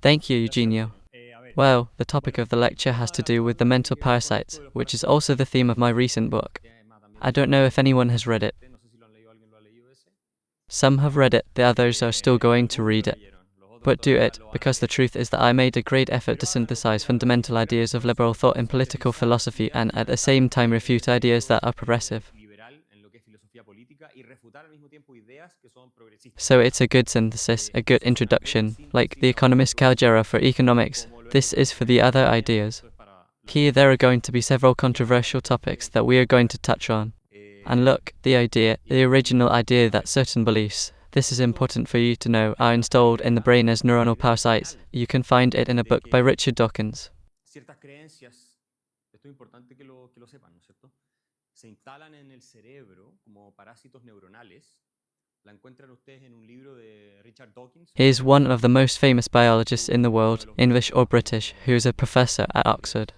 Thank you, Eugenio. Well, the topic of the lecture has to do with the mental parasites, which is also the theme of my recent book. I don't know if anyone has read it. Some have read it, the others are still going to read it. But do it, because the truth is that I made a great effort to synthesize fundamental ideas of liberal thought in political philosophy and at the same time refute ideas that are progressive. So it's a good synthesis, a good introduction, like the economist Calgera for economics. This is for the other ideas. Here there are going to be several controversial topics that we are going to touch on. And look, the original idea that certain beliefs, this is important for you to know, are installed in the brain as neuronal parasites. You can find it in a book by Richard Dawkins. He is one of the most famous biologists in the world, English or British, who is a professor at Oxford.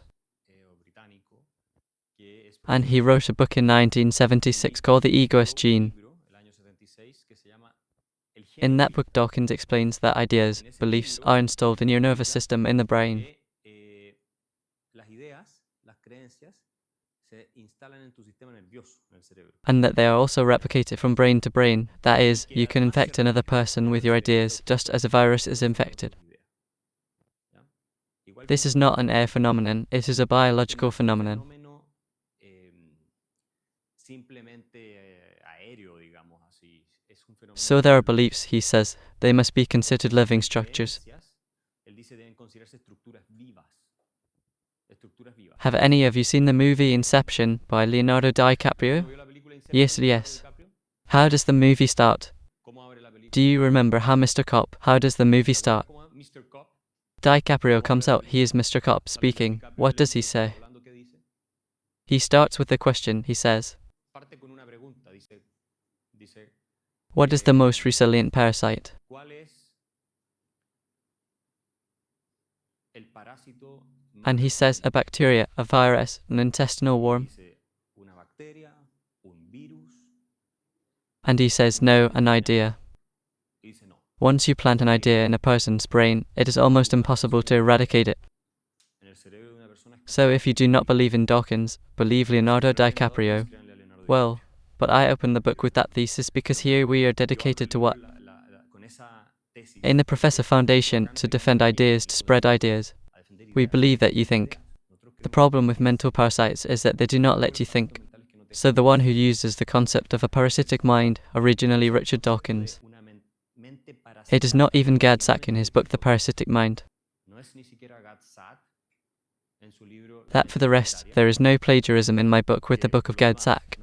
And he wrote a book in 1976 called The Egoist Gene. In that book, Dawkins explains that ideas, beliefs, are installed in your nervous system in the brain. And that they are also replicated from brain to brain. That is, you can infect another person with your ideas, just as a virus is infected. This is not an air phenomenon, it is a biological phenomenon. So there are beliefs, he says, they must be considered living structures. Have any of you seen the movie Inception by Leonardo DiCaprio? Yes. How does the movie start? Do you remember how how does the movie start? DiCaprio comes out, he is Mr. Cop speaking. What does he say? He starts with a question, he says, what is the most resilient parasite? And he says a bacteria, a virus, an intestinal worm. And he says no, an idea. Once you plant an idea in a person's brain, it is almost impossible to eradicate it. So if you do not believe in Dawkins, believe Leonardo DiCaprio. Well, but I opened the book with that thesis because here we are dedicated to what? In the Professor Foundation, to defend ideas, to spread ideas. We believe that you think. The problem with mental parasites is that they do not let you think. So the one who uses the concept of a parasitic mind, originally Richard Dawkins. It is not even Gad-Sack in his book The Parasitic Mind. That for the rest, there is no plagiarism in my book with the book of Gad-Sack.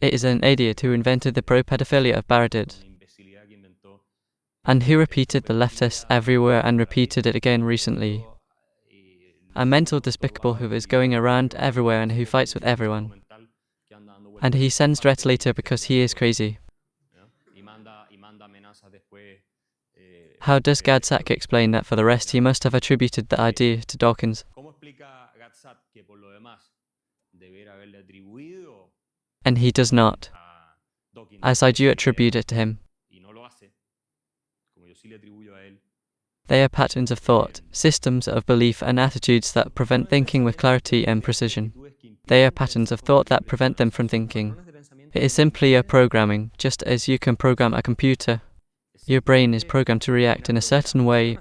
It is an idiot who invented the pro-pedophilia of Baradid. And who repeated the leftists everywhere and repeated it again recently. A mental despicable who is going around everywhere and who fights with everyone. And he sends threats later because he is crazy. How does Gad-Sack explain that for the rest he must have attributed the idea to Dawkins? And he does not, as I do attribute it to him. They are patterns of thought, systems of belief and attitudes that prevent thinking with clarity and precision. They are patterns of thought that prevent them from thinking. It is simply a programming, just as you can program a computer. Your brain is programmed to react in a certain way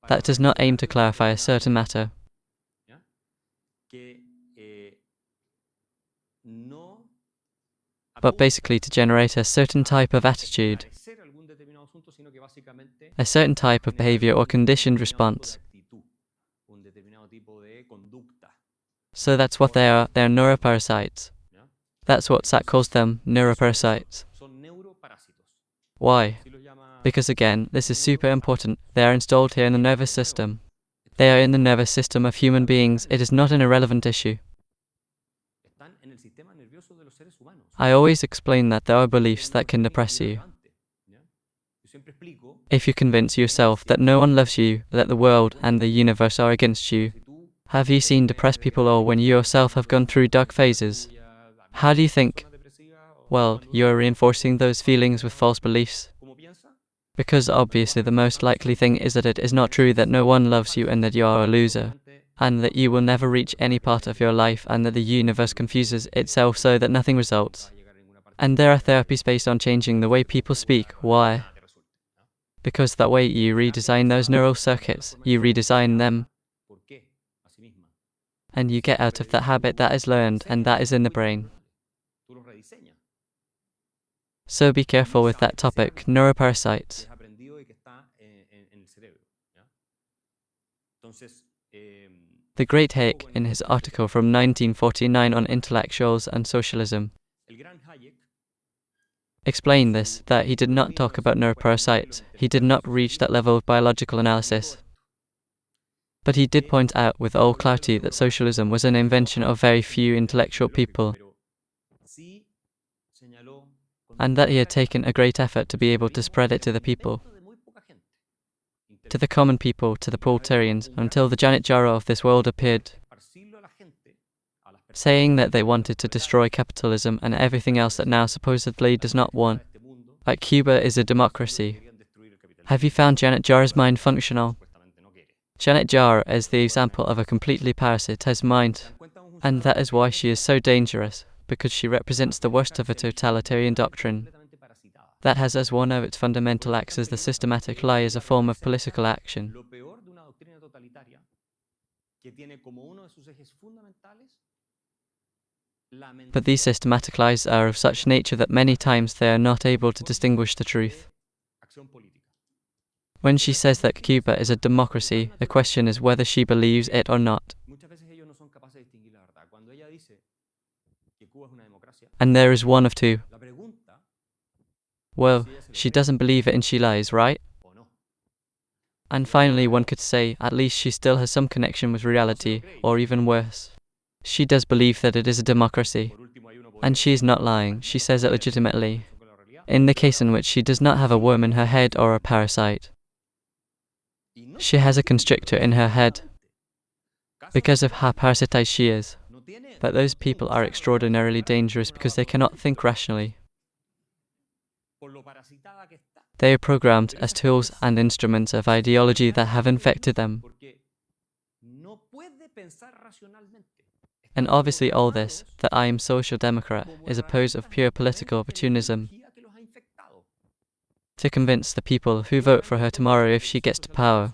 that does not aim to clarify a certain matter. But basically to generate a certain type of attitude, a certain type of behavior or conditioned response. So that's what they are neuroparasites. That's what Sack calls them, neuroparasites. Why? Because again, this is super important, they are installed here in the nervous system. They are in the nervous system of human beings, it is not an irrelevant issue. I always explain that there are beliefs that can depress you. If you convince yourself that no one loves you, that the world and the universe are against you, have you seen depressed people or when you yourself have gone through dark phases? How do you think? Well, you are reinforcing those feelings with false beliefs. Because obviously the most likely thing is that it is not true, that no one loves you and that you are a loser, and that you will never reach any part of your life, and that the universe confuses itself so that nothing results. And there are therapies based on changing the way people speak. Why? Because that way you redesign those neural circuits, you redesign them, and you get out of that habit that is learned and that is in the brain. So be careful with that topic, neuroparasites. The great Hayek, in his article from 1949 on intellectuals and socialism, explained this, that he did not talk about neuroparasites. He did not reach that level of biological analysis. But he did point out with all clarity that socialism was an invention of very few intellectual people, and that he had taken a great effort to be able to spread it to the people, to the common people, to the proletarians, until the Janet Jarrah of this world appeared, saying that they wanted to destroy capitalism and everything else that now supposedly does not want. Like Cuba is a democracy. Have you found Janet Jarrah's mind functional? Janet Jarrah is the example of a completely parasitized mind, and that is why she is so dangerous, because she represents the worst of a totalitarian doctrine that has as one of its fundamental acts as the systematic lie as a form of political action. But these systematic lies are of such nature that many times they are not able to distinguish the truth. When she says that Cuba is a democracy, the question is whether she believes it or not. And there is one of two. Well, she doesn't believe it and she lies, right? And finally, one could say, at least she still has some connection with reality, or even worse, she does believe that it is a democracy. And she is not lying, she says it legitimately, in the case in which she does not have a worm in her head or a parasite. She has a constrictor in her head, because of how parasitized she is. But those people are extraordinarily dangerous because they cannot think rationally. They are programmed as tools and instruments of ideology that have infected them. And obviously all this, that I am social democrat, is a pose of pure political opportunism to convince the people who vote for her tomorrow if she gets to power,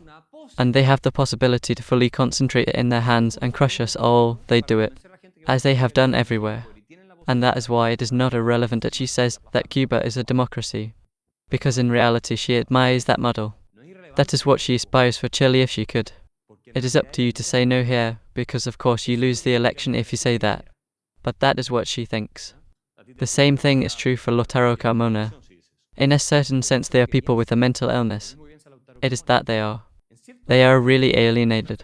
and they have the possibility to fully concentrate it in their hands and crush us all. They do it, as they have done everywhere. And that is why it is not irrelevant that she says that Cuba is a democracy, because in reality she admires that model. That is what she aspires for Chile if she could. It is up to you to say no here, because of course you lose the election if you say that. But that is what she thinks. The same thing is true for Lautaro Carmona. In a certain sense they are people with a mental illness. It is that they are. They are really alienated.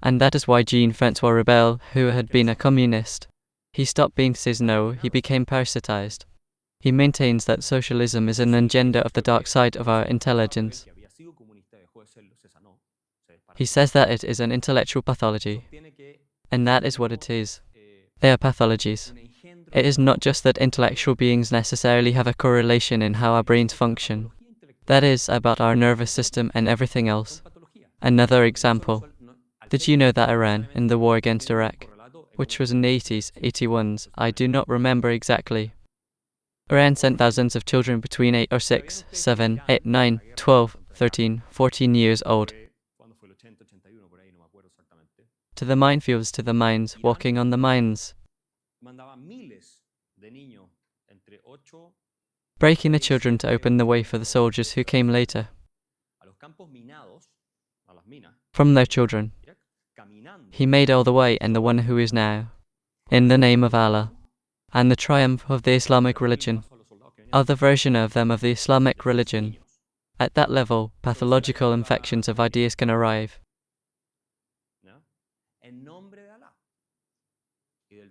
And that is why Jean-Francois Rebel, who had been a communist, he stopped being says no, he became parasitized. He maintains that socialism is an agenda of the dark side of our intelligence. He says that it is an intellectual pathology. And that is what it is. They are pathologies. It is not just that intellectual beings necessarily have a correlation in how our brains function. That is, about our nervous system and everything else. Another example. Did you know that Iran, in the war against Iraq, which was in the 80s, 81s, I do not remember exactly, Iran sent thousands of children between 8 or 6, 7, 8, 9, 12, 13, 14 years old to the minefields, to the mines, walking on the mines, breaking the children to open the way for the soldiers who came later. From their children, he made all the way, and the one who is now, in the name of Allah, and the triumph of the Islamic religion, other version of them of the Islamic religion. At that level, pathological infections of ideas can arrive.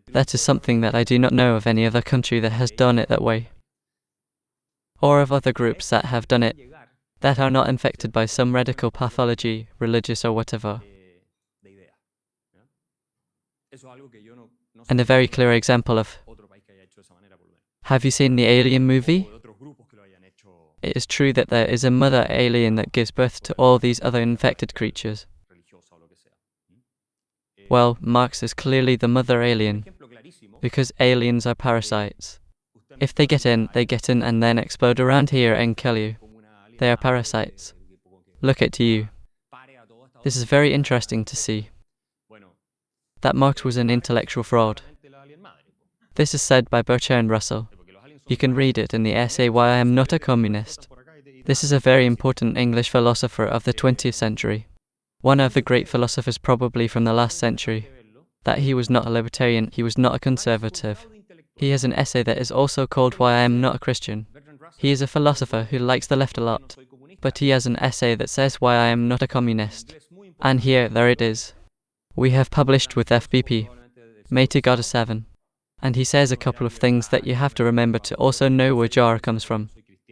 That is something that I do not know of any other country that has done it that way, or of other groups that have done it, that are not infected by some radical pathology, religious or whatever. And a very clear example of, have you seen the Alien movie? it is true that there is a mother alien that gives birth to all these other infected creatures. Well, Marx is clearly the mother alien, because aliens are parasites. If they get in and then explode around here and kill you. They are parasites. Look at you. This is very interesting to see. That Marx was an intellectual fraud. This is said by Bertrand Russell. You can read it in the essay Why I Am Not a Communist. This is a very important English philosopher of the 20th century. One of the great philosophers probably from the last century. That he was not a libertarian, he was not a conservative. He has an essay that is also called Why I Am Not a Christian. He is a philosopher who likes the left a lot, but he has an essay that says Why I Am Not a Communist. And there it is. We have published with FBP, May to God 7. And he says a couple of things that you have to remember to also know where jar comes from.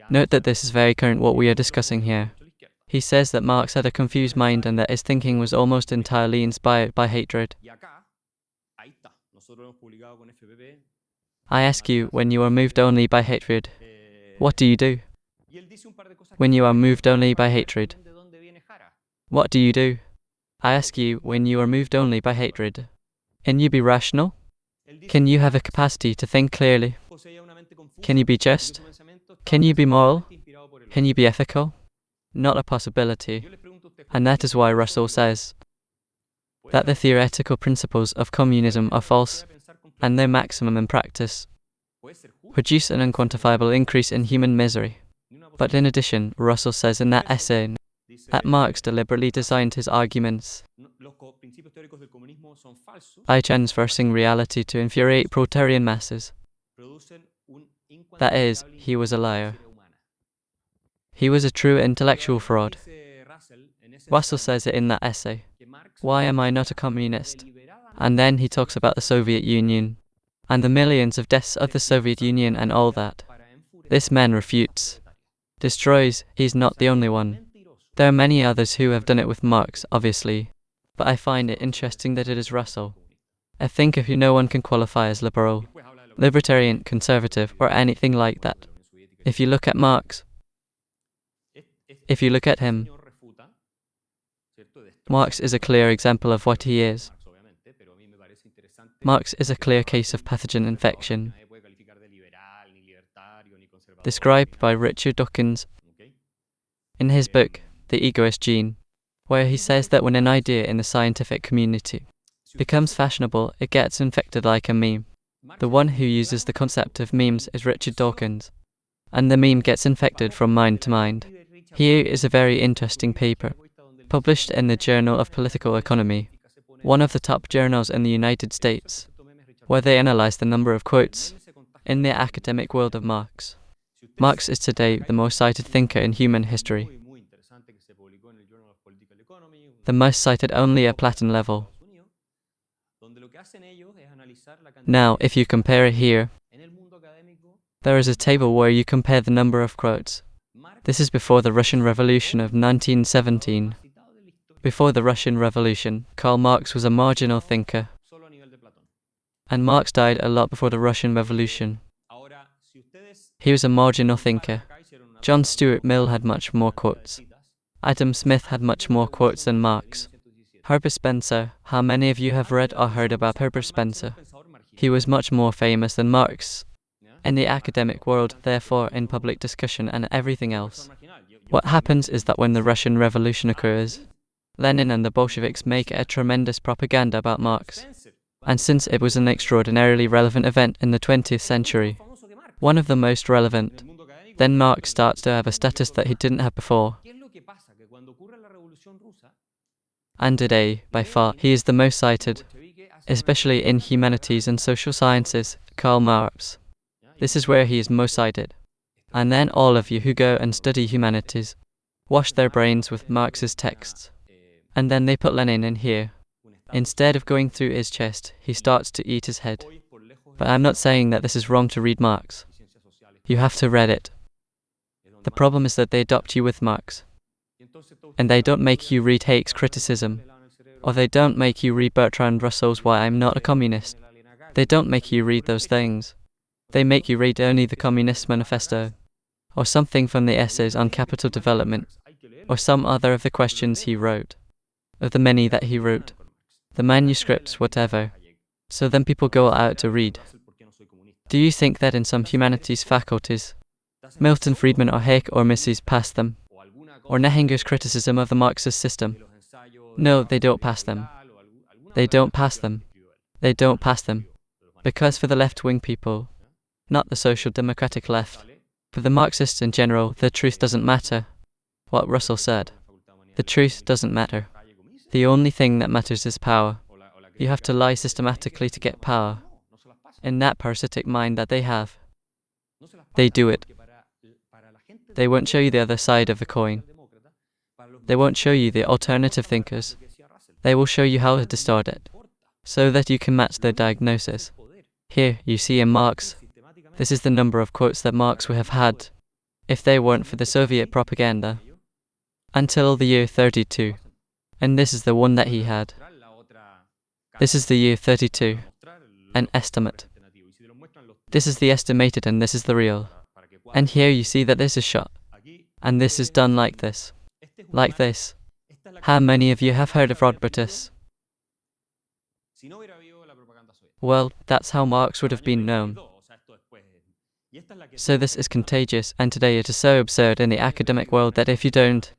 Note that this is very current what we are discussing here. He says that Marx had a confused mind and that his thinking was almost entirely inspired by hatred. I ask you, when you are moved only by hatred, what do you do? When you are moved only by hatred, what do you do? I ask you, when you are moved only by hatred, can you be rational? Can you have a capacity to think clearly? Can you be just? Can you be moral? Can you be ethical? Not a possibility. And that is why Russell says that the theoretical principles of communism are false, and their maximum in practice produce an unquantifiable increase in human misery. But in addition, Russell says in that essay that Marx deliberately designed his arguments by transversing reality to infuriate proletarian masses. That is, he was a liar. He was a true intellectual fraud. Russell says it in that essay. Why am I not a communist? And then he talks about the Soviet Union and the millions of deaths of the Soviet Union and all that. This man refutes, destroys. He's not the only one. There are many others who have done it with Marx, obviously, but I find it interesting that it is Russell, a thinker who no one can qualify as liberal, libertarian, conservative, or anything like that. If you look at Marx, if you look at him, Marx is a clear example of what he is. Marx is a clear case of pathogen infection, described by Richard Dawkins in his book, The Egoist Gene, where he says that when an idea in the scientific community becomes fashionable, it gets infected like a meme. The one who uses the concept of memes is Richard Dawkins, and the meme gets infected from mind to mind. Here is a very interesting paper, published in the Journal of Political Economy, one of the top journals in the United States, where they analyze the number of quotes in the academic world of Marx. Marx is today the most cited thinker in human history, the most cited only at Platon level. Now, if you compare it here, there is a table where you compare the number of quotes. This is before the Russian Revolution of 1917. Before the Russian Revolution, Karl Marx was a marginal thinker, and Marx died a lot before the Russian Revolution. He was a marginal thinker. John Stuart Mill had much more quotes. Adam Smith had much more quotes than Marx. Herbert Spencer, how many of you have read or heard about Herbert Spencer? He was much more famous than Marx in the academic world, therefore in public discussion and everything else. What happens is that when the Russian Revolution occurs, Lenin and the Bolsheviks make a tremendous propaganda about Marx. And since it was an extraordinarily relevant event in the 20th century, one of the most relevant, then Marx starts to have a status that he didn't have before. And today, by far, he is the most cited, especially in humanities and social sciences, Karl Marx. This is where he is most cited. And then all of you who go and study humanities, wash their brains with Marx's texts. And then they put Lenin in here. Instead of going through his chest, he starts to eat his head. But I'm not saying that this is wrong to read Marx. You have to read it. The problem is that they adopt you with Marx. And they don't make you read Hake's criticism. Or they don't make you read Bertrand Russell's Why I'm Not a Communist. They don't make you read those things. They make you read only the Communist Manifesto. or something from the essays on capital development, or some other of the questions he wrote, of the many that he wrote, the manuscripts, whatever. So then people go out to read. Do you think that in some humanities faculties, Milton Friedman or Hayek or Mises pass them? Or Nehinger's criticism of the Marxist system? No, they don't pass them. They don't pass them. They don't pass them. Because for the left-wing people, not the social democratic left, for the Marxists in general, the truth doesn't matter. What Russell said. The truth doesn't matter. The only thing that matters is power. You have to lie systematically to get power. In that parasitic mind that they have, they do it. They won't show you the other side of the coin. They won't show you the alternative thinkers. They will show you how to distort it, so that you can match their diagnosis. Here, you see in Marx, this is the number of quotes that Marx would have had if they weren't for the Soviet propaganda, until the year 32. And this is the one that he had. This is the year 32, an estimate. This is the estimated and this is the real. And here you see that this is shot. And this is done like this. Like this. How many of you have heard of Rodbertus? Well, that's how Marx would have been known. So this is contagious, and today it is so absurd in the academic world that if you don't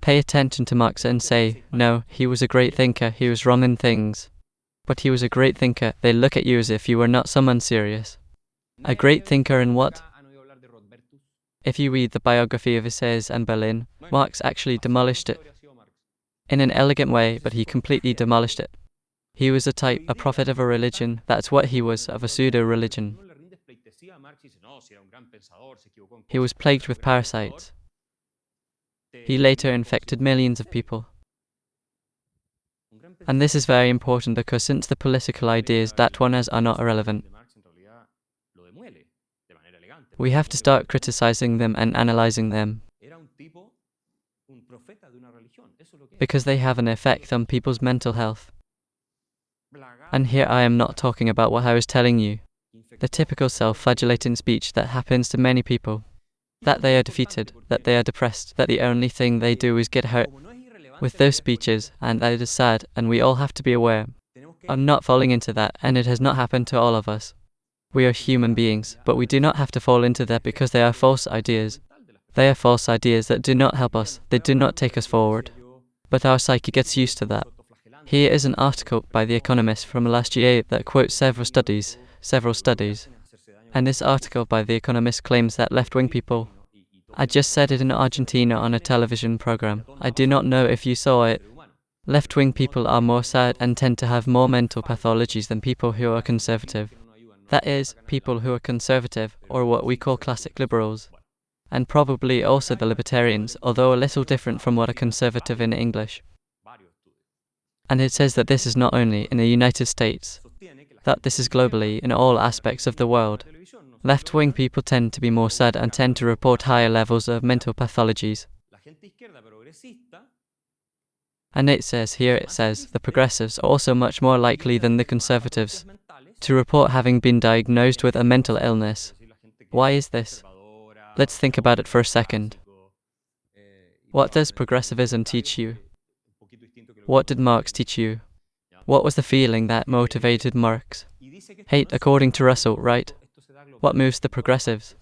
pay attention to Marx and say, no, he was a great thinker, he was wrong in things, but he was a great thinker, they look at you as if you were not someone serious. A great thinker in what? If you read the biography of Essays and Berlin, Marx actually demolished it. In an elegant way, but he completely demolished it. He was a type, a prophet of a religion, that's what he was, of a pseudo-religion. He was plagued with parasites. He later infected millions of people. And this is very important because since the political ideas that one has are not irrelevant, we have to start criticizing them and analyzing them, because they have an effect on people's mental health. And here I am not talking about what I was telling you, the typical self-flagellating speech that happens to many people, that they are defeated, that they are depressed, that the only thing they do is get hurt with those speeches, and that it is sad, and we all have to be aware of not falling into that, and it has not happened to all of us. We are human beings, but we do not have to fall into that because they are false ideas. They are false ideas that do not help us, they do not take us forward. But our psyche gets used to that. Here is an article by The Economist from last year that quotes several studies. And this article by The Economist claims that left-wing people, I just said it in Argentina on a television program, I do not know if you saw it, left-wing people are more sad and tend to have more mental pathologies than people who are conservative. That is, people who are conservative, or what we call classic liberals. And probably also the libertarians, although a little different from what a conservative in English. And it says that this is not only in the United States, that this is globally in all aspects of the world. Left-wing people tend to be more sad and tend to report higher levels of mental pathologies. And it says the progressives are also much more likely than the conservatives to report having been diagnosed with a mental illness. Why is this? Let's think about it for a second. What does progressivism teach you? What did Marx teach you? What was the feeling that motivated Marx? Hate, according to Russell, right? What moves the progressives?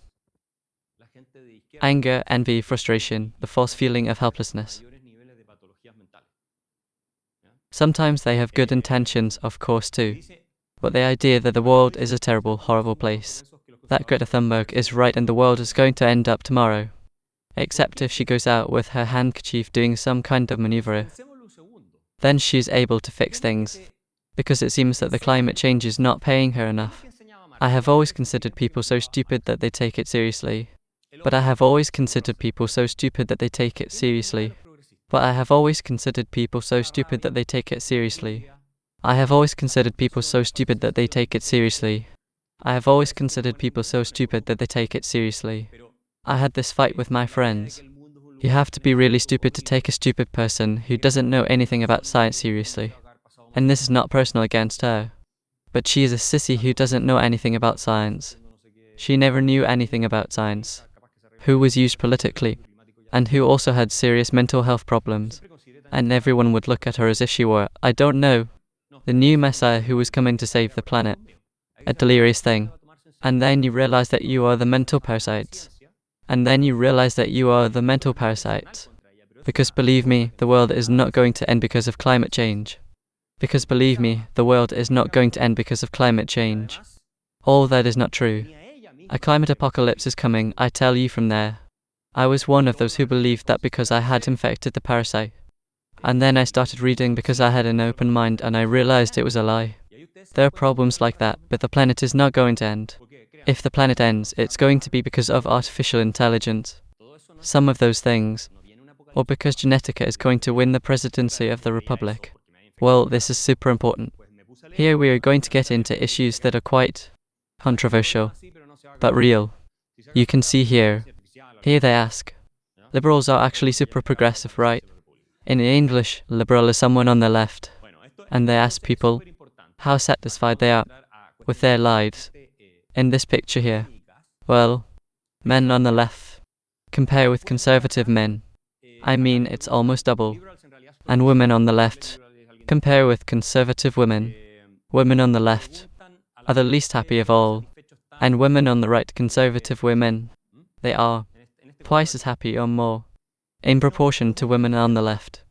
Anger, envy, frustration, the false feeling of helplessness. Sometimes they have good intentions, of course, too. But the idea that the world is a terrible, horrible place. That Greta Thunberg is right and the world is going to end up tomorrow. Except if she goes out with her handkerchief doing some kind of maneuver. Then she's able to fix things. Because it seems that the climate change is not paying her enough. I have always considered people so stupid that they take it seriously. But I have always considered people so stupid that they take it seriously. But I have always considered people so stupid that they take it seriously. I have always considered people so stupid that they take it seriously. I have always considered people so stupid that they take it seriously. I had this fight with my friends. You have to be really stupid to take a stupid person who doesn't know anything about science seriously. And this is not personal against her. But she is a sissy who doesn't know anything about science. She never knew anything about science, who was used politically, and who also had serious mental health problems. And everyone would look at her as if she were, I don't know, the new messiah who was coming to save the planet. A delirious thing. And then you realize that you are the mental parasites. And then you realize that you are the mental parasites. Because believe me, the world is not going to end because of climate change. Because believe me, the world is not going to end because of climate change. All that is not true. A climate apocalypse is coming, I tell you from there. I was one of those who believed that because I had infected the parasite. And then I started reading because I had an open mind and I realized it was a lie. There are problems like that, but the planet is not going to end. If the planet ends, it's going to be because of artificial intelligence. Some of those things. Or because Genetica is going to win the presidency of the Republic. Well, this is super important. Here we are going to get into issues that are quite controversial, but real. You can see here. Here they ask. Liberals are actually super progressive, right? In English, liberal is someone on the left. And they ask people how satisfied they are with their lives. In this picture here, well, men on the left compare with conservative men. I mean, it's almost double. And women on the left compare with conservative women. Women on the left are the least happy of all. And women on the right, conservative women, they are twice as happy or more, in proportion to women on the left,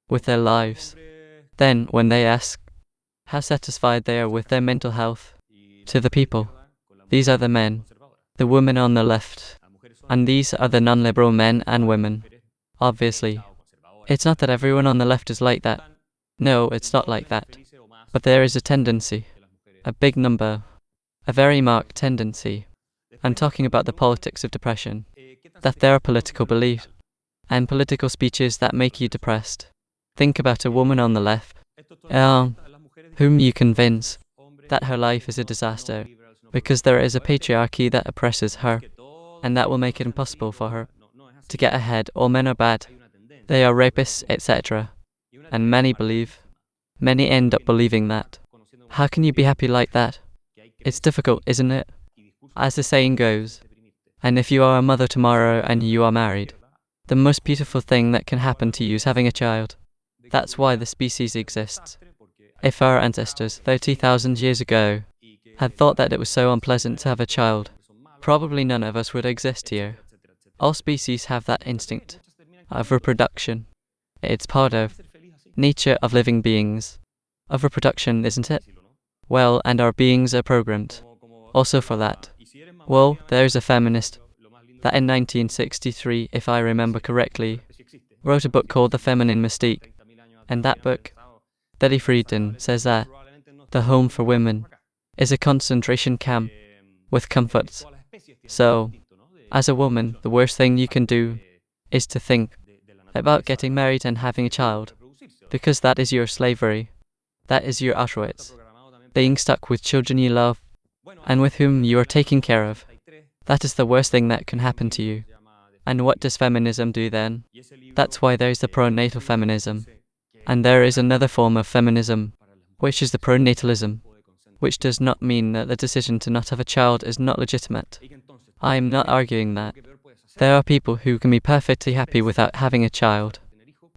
with their lives. Then, when they ask how satisfied they are with their mental health, to the people, these are the men, the women on the left, and these are the non-liberal men and women. Obviously, it's not that everyone on the left is like that. No, it's not like that. But there is a tendency, a big number, a very marked tendency. I'm talking about the politics of depression, that there are political beliefs and political speeches that make you depressed. Think about a woman on the left, whom you convince that her life is a disaster because there is a patriarchy that oppresses her, and that will make it impossible for her to get ahead. All men are bad, they are rapists, etc. And many end up believing that. How can you be happy like that? It's difficult, isn't it? As the saying goes, and if you are a mother tomorrow and you are married, the most beautiful thing that can happen to you is having a child. That's why the species exists. If our ancestors, 30,000 years ago, had thought that it was so unpleasant to have a child, probably none of us would exist here. All species have that instinct of reproduction. It's part of nature of living beings, of reproduction, isn't it? Well, and our beings are programmed also for that. Well, there's a feminist that in 1963, if I remember correctly, wrote a book called The Feminine Mystique. And that book, Betty Friedan, says that the home for women is a concentration camp with comforts. So, as a woman, the worst thing you can do is to think about getting married and having a child, because that is your slavery. That is your Auschwitz. Being stuck with children you love and with whom you are taken care of. That is the worst thing that can happen to you. And what does feminism do then? That's why there is the pro-natal feminism. And there is another form of feminism, which is the pronatalism, which does not mean that the decision to not have a child is not legitimate. I am not arguing that. There are people who can be perfectly happy without having a child,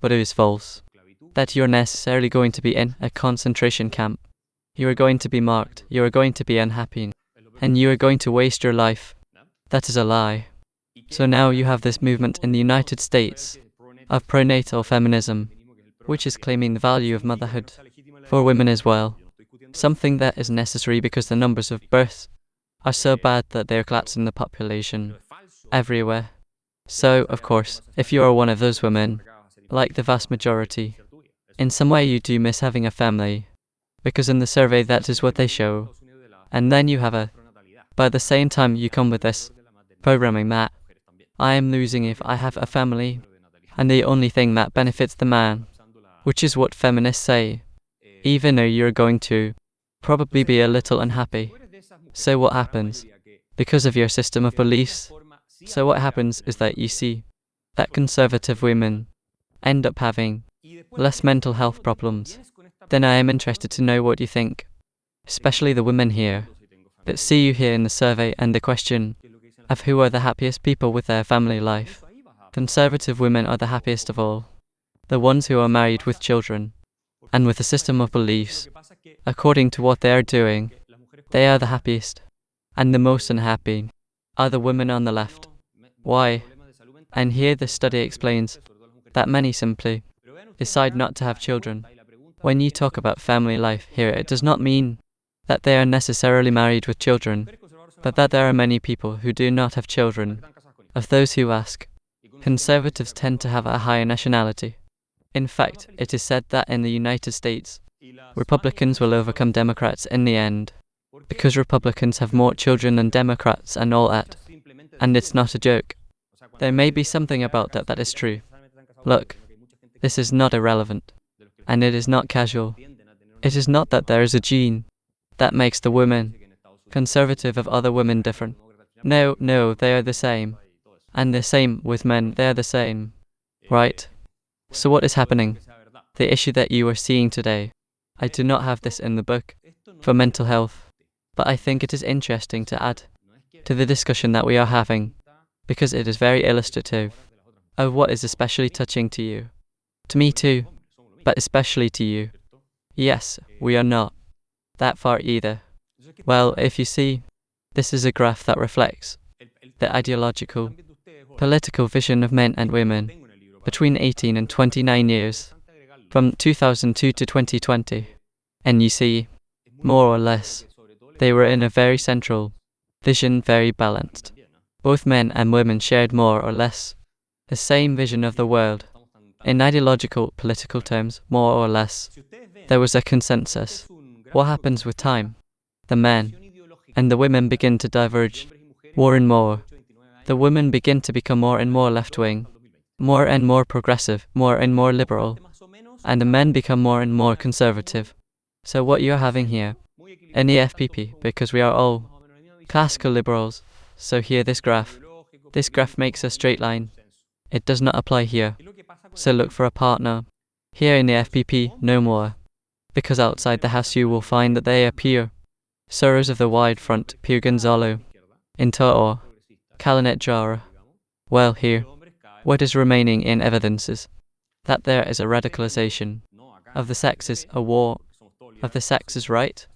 but it is false. That you're necessarily going to be in a concentration camp. You are going to be marked, you are going to be unhappy, and you are going to waste your life. That is a lie. So now you have this movement in the United States of pronatal feminism, which is claiming the value of motherhood for women as well. Something that is necessary because the numbers of births are so bad that they are collapsing the population everywhere. So, of course, if you are one of those women, like the vast majority, in some way you do miss having a family, because in the survey that is what they show. And then you have by the same time you come with this programming that I am losing if I have a family, and the only thing that benefits the man, which is what feminists say, even though you're going to probably be a little unhappy. So what happens? Because of your system of beliefs. So what happens is that you see that conservative women end up having less mental health problems. Then I am interested to know what you think, especially the women here. Let's see you here in the survey and the question of who are the happiest people with their family life. Conservative women are the happiest of all. The ones who are married with children and with a system of beliefs according to what they are doing, they are the happiest. And the most unhappy are the women on the left. Why? And here the study explains that many simply decide not to have children. When you talk about family life here, it does not mean that they are necessarily married with children, but that there are many people who do not have children. Of those who ask, conservatives tend to have a higher nationality. In fact, it is said that in the United States, Republicans will overcome Democrats in the end, because Republicans have more children than Democrats and all that. And it's not a joke. There may be something about that is true. Look, this is not irrelevant, and it is not casual. It is not that there is a gene that makes the women conservative of other women different. No, they are the same. And the same with men, they are the same. Right? So what is happening? The issue that you are seeing today, I do not have this in the book for mental health, but I think it is interesting to add to the discussion that we are having, because it is very illustrative of what is especially touching to you. To me too, but especially to you. Yes, we are not that far either. Well, if you see, this is a graph that reflects the ideological, political vision of men and women between 18 and 29 years, from 2002 to 2020. And you see, more or less, they were in a very central vision, very balanced. Both men and women shared more or less the same vision of the world. In ideological, political terms, more or less, there was a consensus. What happens with time? The men and the women begin to diverge more and more. The women begin to become more and more left-wing, more and more progressive, more and more liberal, and the men become more and more conservative. So what you're having here, in the FPP, because we are all classical liberals, so here this graph makes a straight line. It does not apply here. So look for a partner. Here in the FPP, no more. Because outside the house you will find that they appear. Sorrows of the Wide Front, Pierre Gonzalo, Inter Calanet Jara. Well, here, what is remaining in evidence is that there is a radicalization of the sexes, a war of the sexes, right?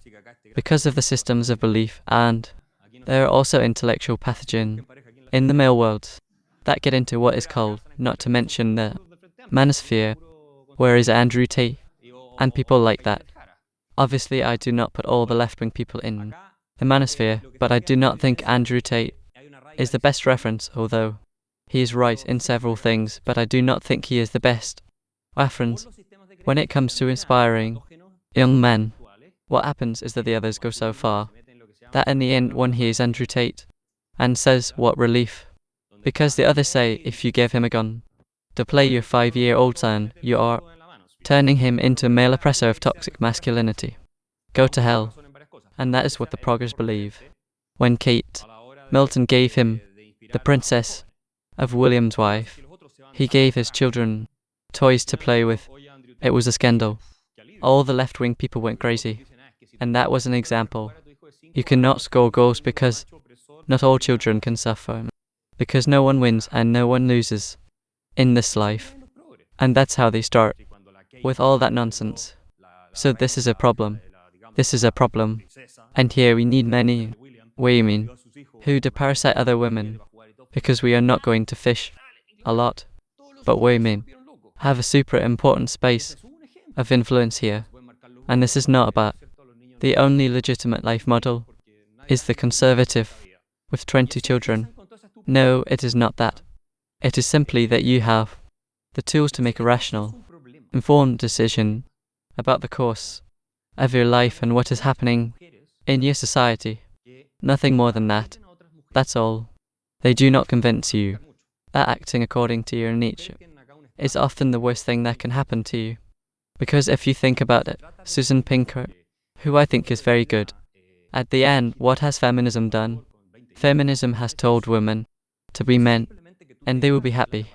Because of the systems of belief, and there are also intellectual pathogens in the male world that get into what is called, not to mention the manosphere, where is Andrew Tate, and people like that. Obviously, I do not put all the left-wing people in the manosphere, but I do not think Andrew Tate is the best reference, although he is right in several things, but I do not think he is the best reference when it comes to inspiring young men. What happens is that the others go so far that in the end one hears Andrew Tate and says, what relief. Because the others say, if you give him a gun to play your 5-year-old son, you are turning him into a male oppressor of toxic masculinity. Go to hell. And that is what the proggers believe. When Kate Milton gave him the princess of William's wife, he gave his children toys to play with. It was a scandal. All the left-wing people went crazy. And that was an example. You cannot score goals because not all children can suffer. Because no one wins and no one loses in this life. And that's how they start, with all that nonsense. So this is a problem. This is a problem. And here we need many women who deparasite other women, because we are not going to fish a lot. But women have a super important space of influence here. And this is not about the only legitimate life model is the conservative with 20 children. No, it is not that. It is simply that you have the tools to make a rational, informed decision about the course of your life and what is happening in your society. Nothing more than that. That's all. They do not convince you that acting according to your nature is often the worst thing that can happen to you. Because if you think about it, Susan Pinker, who I think is very good, at the end, what has feminism done? Feminism has told women to be men, and they will be happy.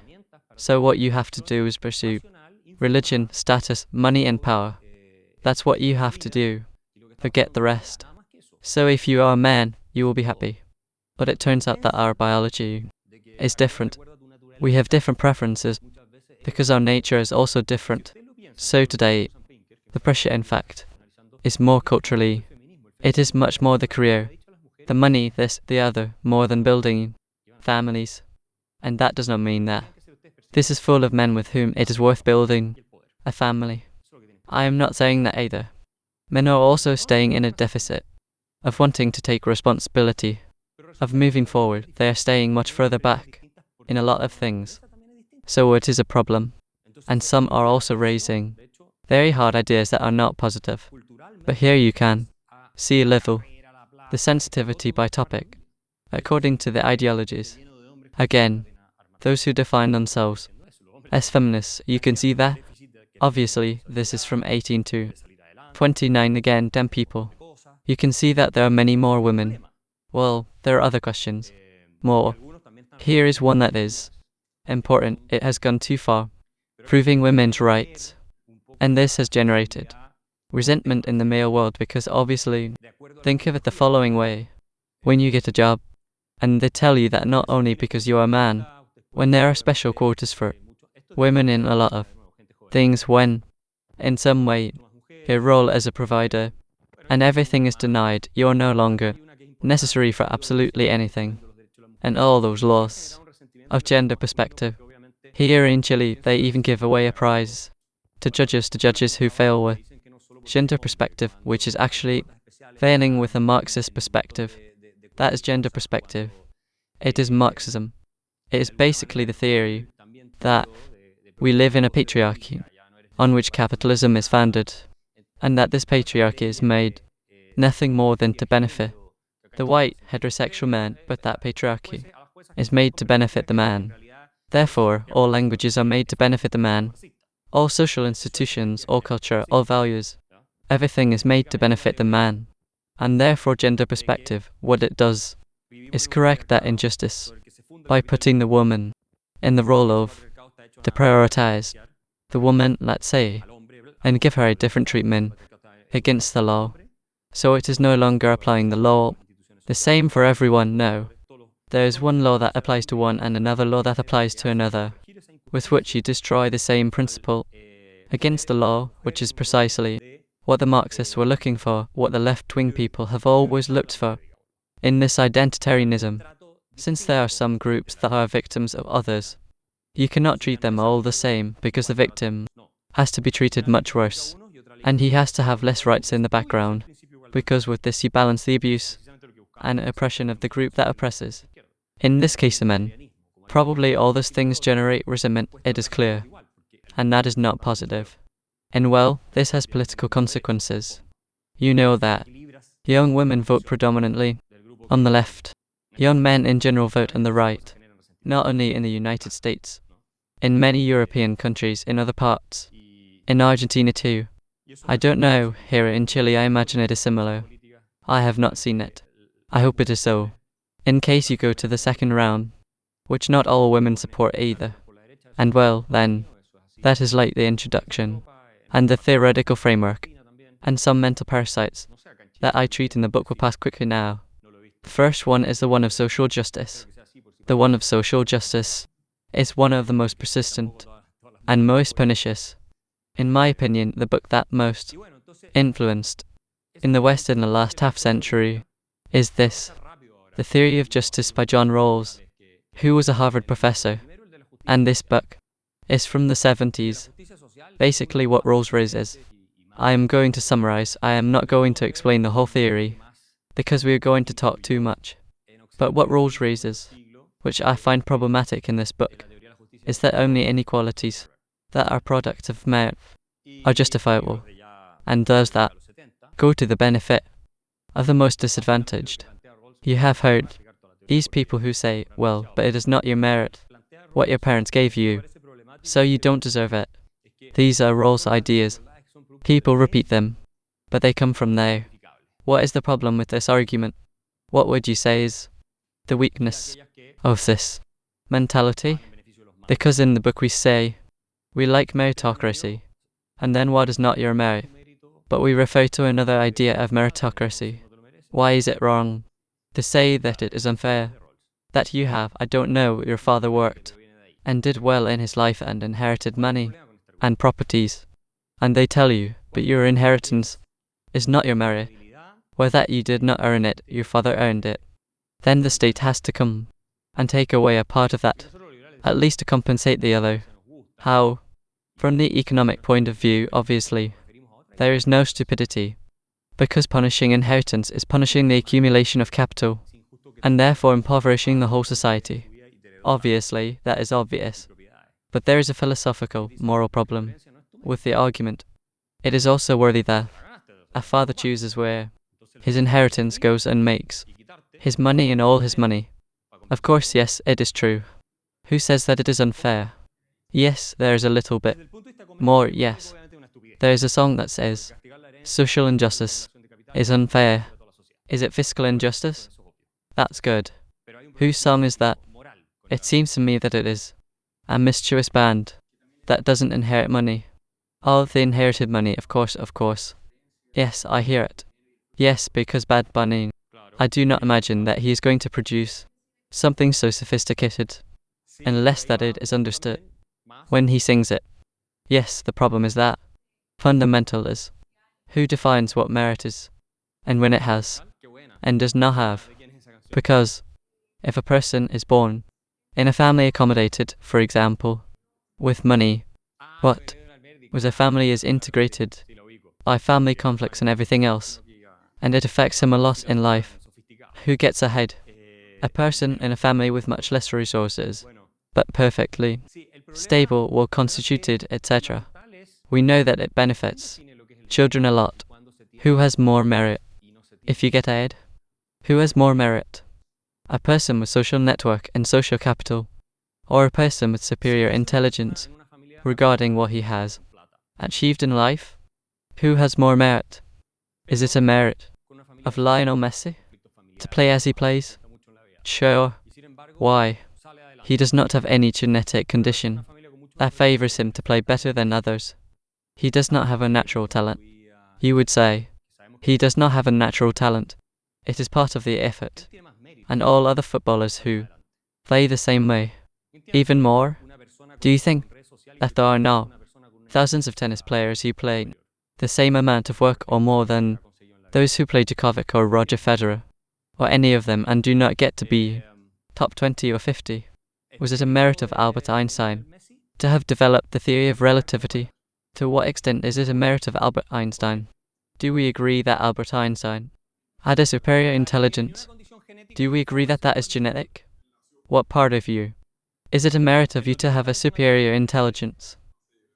So what you have to do is pursue religion, status, money and power. That's what you have to do. Forget the rest. So if you are a man, you will be happy. But it turns out that our biology is different. We have different preferences because our nature is also different. So today, the pressure, in fact, is more culturally. It is much more the career, the money, this, the other, more than building families. And that does not mean that. This is full of men with whom it is worth building a family. I am not saying that either. Men are also staying in a deficit of wanting to take responsibility, of moving forward. They are staying much further back in a lot of things. So it is a problem. And some are also raising very hard ideas that are not positive. But here you can see a little the sensitivity by topic, according to the ideologies. Again, those who define themselves as feminists, you can see that. Obviously, this is from 18 to 29 again, 10 people. You can see that there are many more women. Well, there are other questions. More. Here is one that is important. It has gone too far, proving women's rights. And this has generated resentment in the male world because obviously, think of it the following way. When you get a job, and they tell you that not only because you are a man, when there are special quotas for women in a lot of things, when, in some way, your role as a provider, and everything is denied, you are no longer necessary for absolutely anything. And all those laws of gender perspective. Here in Chile, they even give away a prize to judges who fail with gender perspective, which is actually failing with a Marxist perspective. That is gender perspective. It is Marxism. It is basically the theory that we live in a patriarchy on which capitalism is founded, and that this patriarchy is made nothing more than to benefit the white heterosexual man, but that patriarchy is made to benefit the man. Therefore, all languages are made to benefit the man. All social institutions, all culture, all values, everything is made to benefit the man. And therefore gender perspective, what it does, is correct that injustice by putting the woman in the role of to prioritize the woman, let's say, and give her a different treatment against the law. So it is no longer applying the law the same for everyone, no. There is one law that applies to one and another law that applies to another, with which you destroy the same principle against the law, which is precisely what the Marxists were looking for, what the left-wing people have always looked for. In this identitarianism, since there are some groups that are victims of others, you cannot treat them all the same because the victim has to be treated much worse, and he has to have less rights in the background, because with this you balance the abuse and oppression of the group that oppresses. In this case the men. Probably all those things generate resentment, it is clear, and that is not positive. And well, this has political consequences. You know that young women vote predominantly on the left. Young men in general vote on the right, not only in the United States, in many European countries, in other parts, in Argentina too. I don't know, here in Chile I imagine it is similar. I have not seen it. I hope it is so. In case you go to the second round, which not all women support either. And well, then, that is like the introduction, and the theoretical framework, and some mental parasites that I treat in the book will pass quickly now. The first one is the one of social justice. The one of social justice is one of the most persistent and most pernicious. In my opinion, the book that most influenced in the West in the last half-century is this, The Theory of Justice by John Rawls, who was a Harvard professor. And this book is from the 70s. Basically what Rawls raises. I am going to summarize. I am not going to explain the whole theory, because we are going to talk too much. But what Rawls raises, which I find problematic in this book, is that only inequalities that are products of merit are justifiable, and does that go to the benefit of the most disadvantaged. You have heard these people who say, well, but it is not your merit, what your parents gave you, so you don't deserve it. These are Rawls' ideas. People repeat them, but they come from there. What is the problem with this argument? What would you say is the weakness of this mentality? Because in the book we say, we like meritocracy, and then what is not your merit? But we refer to another idea of meritocracy, Why is it wrong to say that it is unfair that you have, I don't know, your father worked and did well in his life and inherited money and properties, and they tell you, but your inheritance is not your merit, or that you did not earn it, your father earned it. Then the state has to come and take away a part of that, at least to compensate the other. How? From the economic point of view, obviously, there is no stupidity, because punishing inheritance is punishing the accumulation of capital, and therefore impoverishing the whole society. Obviously, that is obvious. But there is a philosophical, moral problem with the argument. It is also worthy that a father chooses where his inheritance goes and makes his money and all his money. Of course, yes, it is true. Who says that it is unfair? Yes, there is a little bit more, yes. There is a song that says, social injustice is unfair. Is it fiscal injustice? That's good. Whose song is that? It seems to me that it is a mischievous band that doesn't inherit money. All of the inherited money, of course. Yes, I hear it. Yes, because Bad Bunny. I do not imagine that he is going to produce something so sophisticated, unless that it is understood when he sings it. Yes, the problem is that fundamental is who defines what merit is, and when it has, and does not have. Because if a person is born in a family accommodated, for example, with money, what? Was a family is integrated by family conflicts and everything else, and it affects him a lot in life. Who gets ahead? A person in a family with much less resources, but perfectly stable, well constituted, etc. We know that it benefits children a lot. Who has more merit? If you get ahead, who has more merit? A person with social network and social capital, or a person with superior intelligence regarding what he has achieved in life? Who has more merit? Is it a merit of Lionel Messi to play as he plays? Sure. Why? He does not have any genetic condition that favors him to play better than others. He does not have a natural talent. You would say, he does not have a natural talent. It is part of the effort. And all other footballers who play the same way. Even more? Do you think that there are now thousands of tennis players who play the same amount of work or more than those who play Djokovic or Roger Federer, or any of them, and do not get to be top 20 or 50? Was it a merit of Albert Einstein to have developed the theory of relativity? To what extent is it a merit of Albert Einstein? Do we agree that Albert Einstein had a superior intelligence? Do we agree that that is genetic? What part of you? Is it a merit of you to have a superior intelligence?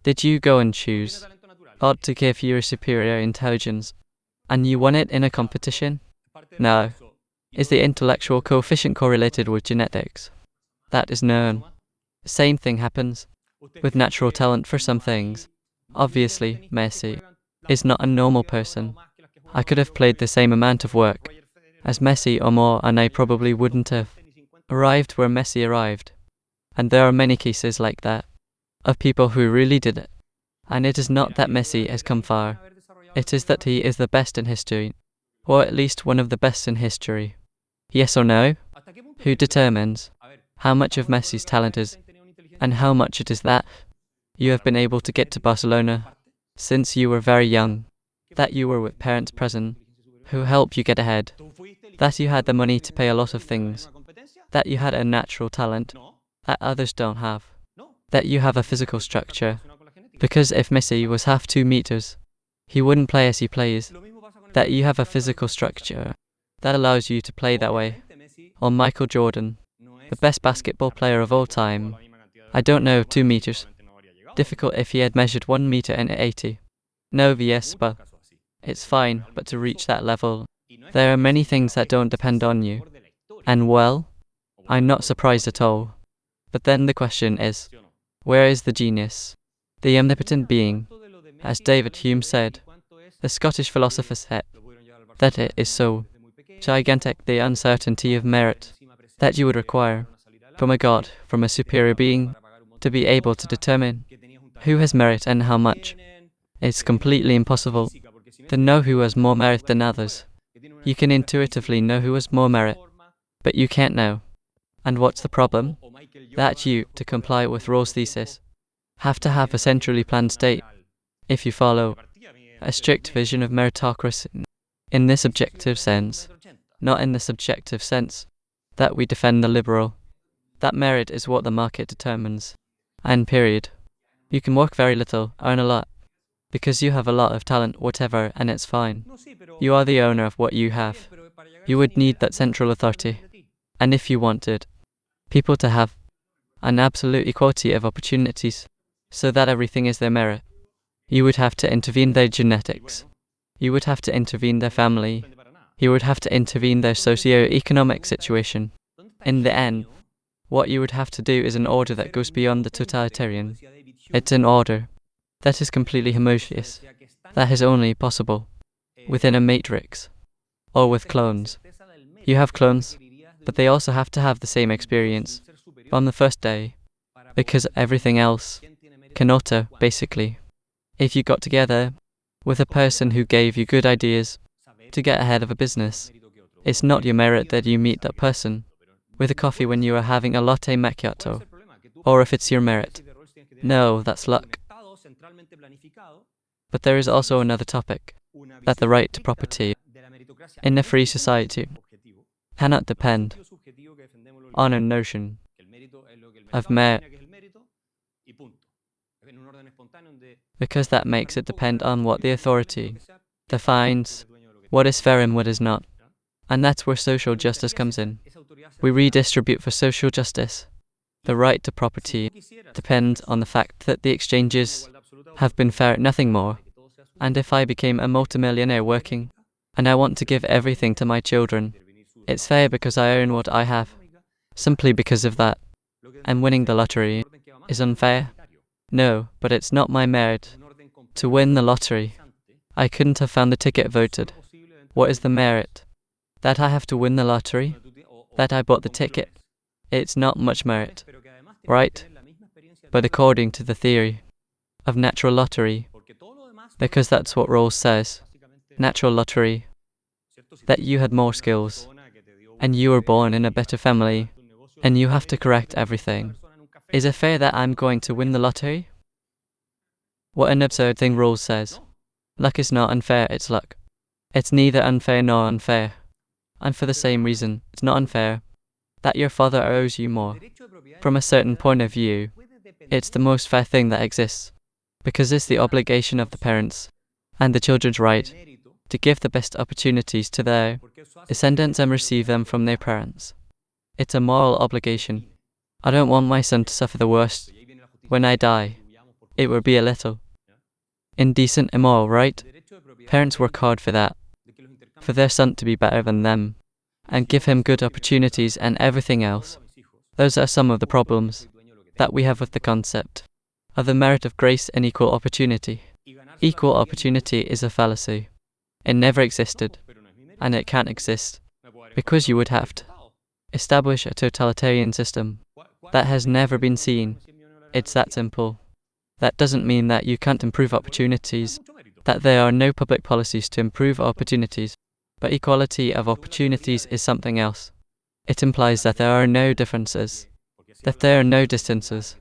Did you go and choose God to give you a superior intelligence, and you won it in a competition? No. Is the intellectual coefficient correlated with genetics? That is known. Same thing happens with natural talent for some things. Obviously, Messi is not a normal person. I could have played the same amount of work as Messi or more, and I probably wouldn't have arrived where Messi arrived. And there are many cases like that, of people who really did it. And it is not that Messi has come far. It is that he is the best in history, or at least one of the best in history. Yes or no? Who determines how much of Messi's talent is, and how much it is that you have been able to get to Barcelona since you were very young, that you were with parents present who helped you get ahead, that you had the money to pay a lot of things, that you had a natural talent that others don't have, that you have a physical structure, because if Messi was half 2 meters, he wouldn't play as he plays, that you have a physical structure that allows you to play that way. Or Michael Jordan, the best basketball player of all time, I don't know, 2 meters. Difficult if he had measured 1 meter and 80. No, yes, but it's fine, but to reach that level, there are many things that don't depend on you. And well, I'm not surprised at all. But then the question is, where is the genius? The omnipotent being, as David Hume said, the Scottish philosopher said, that it is so gigantic the uncertainty of merit that you would require from a god, from a superior being, to be able to determine who has merit and how much. It's completely impossible to know who has more merit than others. You can intuitively know who has more merit, but you can't know. And what's the problem? That you, to comply with Rawls' thesis, have to have a centrally planned state. If you follow a strict vision of meritocracy in this objective sense, not in the subjective sense that we defend the liberal, that merit is what the market determines. And period. You can work very little, earn a lot, because you have a lot of talent, whatever, and it's fine. You are the owner of what you have. You would need that central authority. And if you wanted people to have an absolute equality of opportunities, so that everything is their merit, you would have to intervene their genetics. You would have to intervene their family. You would have to intervene their socio-economic situation. In the end, what you would have to do is an order that goes beyond the totalitarian. It's an order that is completely homogeneous. That is only possible within a matrix, or with clones. You have clones, but they also have to have the same experience on the first day, because everything else can alter, basically. If you got together with a person who gave you good ideas to get ahead of a business, it's not your merit that you meet that person with a coffee when you are having a latte macchiato, or if it's your merit. No, that's luck. But there is also another topic, that the right to property in a free society cannot depend on a notion of merit, because that makes it depend on what the authority defines what is fair and what is not. And that's where social justice comes in. We redistribute for social justice. The right to property depends on the fact that the exchanges have been fair, nothing more. And if I became a multimillionaire working, and I want to give everything to my children, it's fair because I own what I have. Simply because of that. And winning the lottery is unfair? No, but it's not my merit to win the lottery. I couldn't have found the ticket voted. What is the merit? That I have to win the lottery? That I bought the ticket? It's not much merit, right? But according to the theory of natural lottery, because that's what Rawls says, natural lottery, that you had more skills, and you were born in a better family, and you have to correct everything. Is it fair that I'm going to win the lottery? What an absurd thing Rawls says. Luck is not unfair, it's luck. It's neither unfair nor unfair. And for the same reason, it's not unfair that your father owes you more. From a certain point of view, it's the most fair thing that exists, because it's the obligation of the parents and the children's right to give the best opportunities to their descendants and receive them from their parents. It's a moral obligation. I don't want my son to suffer the worst when I die. It would be a little indecent, immoral, right? Parents work hard for that, for their son to be better than them, and give him good opportunities and everything else. Those are some of the problems that we have with the concept of the merit of grace and equal opportunity. Equal opportunity is a fallacy. It never existed, and it can't exist, because you would have to establish a totalitarian system that has never been seen. It's that simple. That doesn't mean that you can't improve opportunities, that there are no public policies to improve opportunities, but equality of opportunities is something else. It implies that there are no differences, that there are no distances,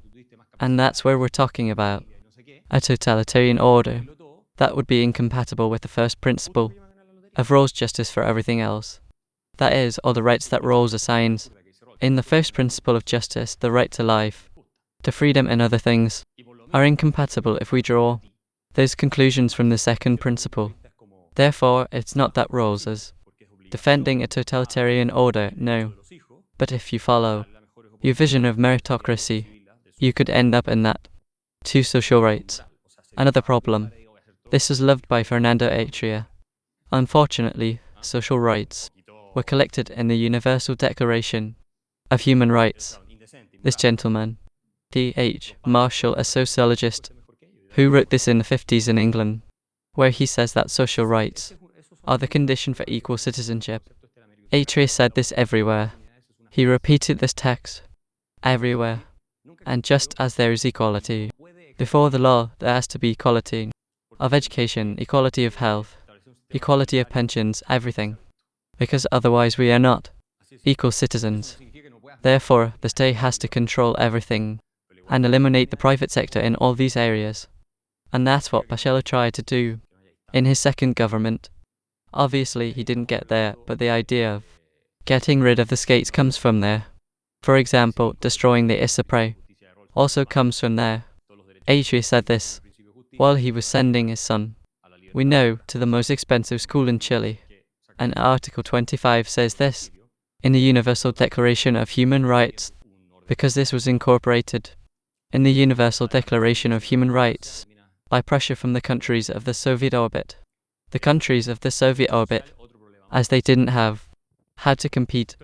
and that's where we're talking about a totalitarian order that would be incompatible with the first principle of Rawls' justice for everything else. That is, all the rights that Rawls assigns. In the first principle of justice, the right to life, to freedom and other things, are incompatible if we draw those conclusions from the second principle. Therefore, it's not that Rawls is defending a totalitarian order, no. But if you follow your vision of meritocracy, you could end up in that. 2. Social rights. Another problem. This is loved by Fernando Atria. Unfortunately, social rights were collected in the Universal Declaration of Human Rights. This gentleman, D.H. Marshall, a sociologist, who wrote this in the 50s in England, where he says that social rights are the condition for equal citizenship. Atria said this everywhere. He repeated this text everywhere. And just as there is equality before the law, there has to be equality of education, equality of health, equality of pensions, everything. because otherwise we are not equal citizens. Therefore, the state has to control everything and eliminate the private sector in all these areas. And that's what Pacheco tried to do in his second government. Obviously, he didn't get there, but the idea of getting rid of the states comes from there. For example, destroying the ISAPRE also comes from there. Adria said this while he was sending his son, we know, to the most expensive school in Chile. And Article 25 says this in the Universal Declaration of Human Rights, because this was incorporated in the Universal Declaration of Human Rights by pressure from the countries of the Soviet orbit. The countries of the Soviet orbit, as they didn't have, had to compete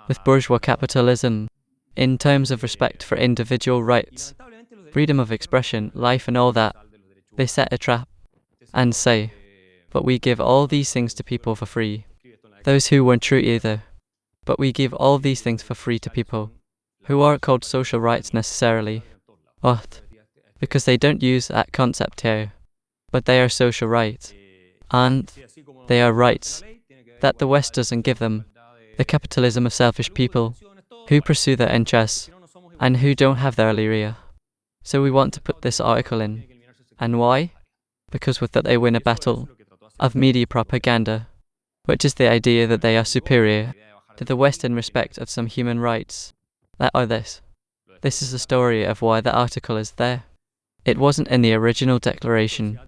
with bourgeois capitalism in terms of respect for individual rights, freedom of expression, life and all that. They set a trap and say, but we give all these things to people for free. Those who weren't true either. But we give all these things for free to people who aren't called social rights necessarily. What? Because they don't use that concept here. But they are social rights. And they are rights that the West doesn't give them. The capitalism of selfish people who pursue their interests and who don't have their area. So we want to put this article in. And why? Because with that they win a battle of media propaganda, which is the idea that they are superior to the West in respect of some human rights that are this. This is the story of why the article is there. It wasn't in the original Declaration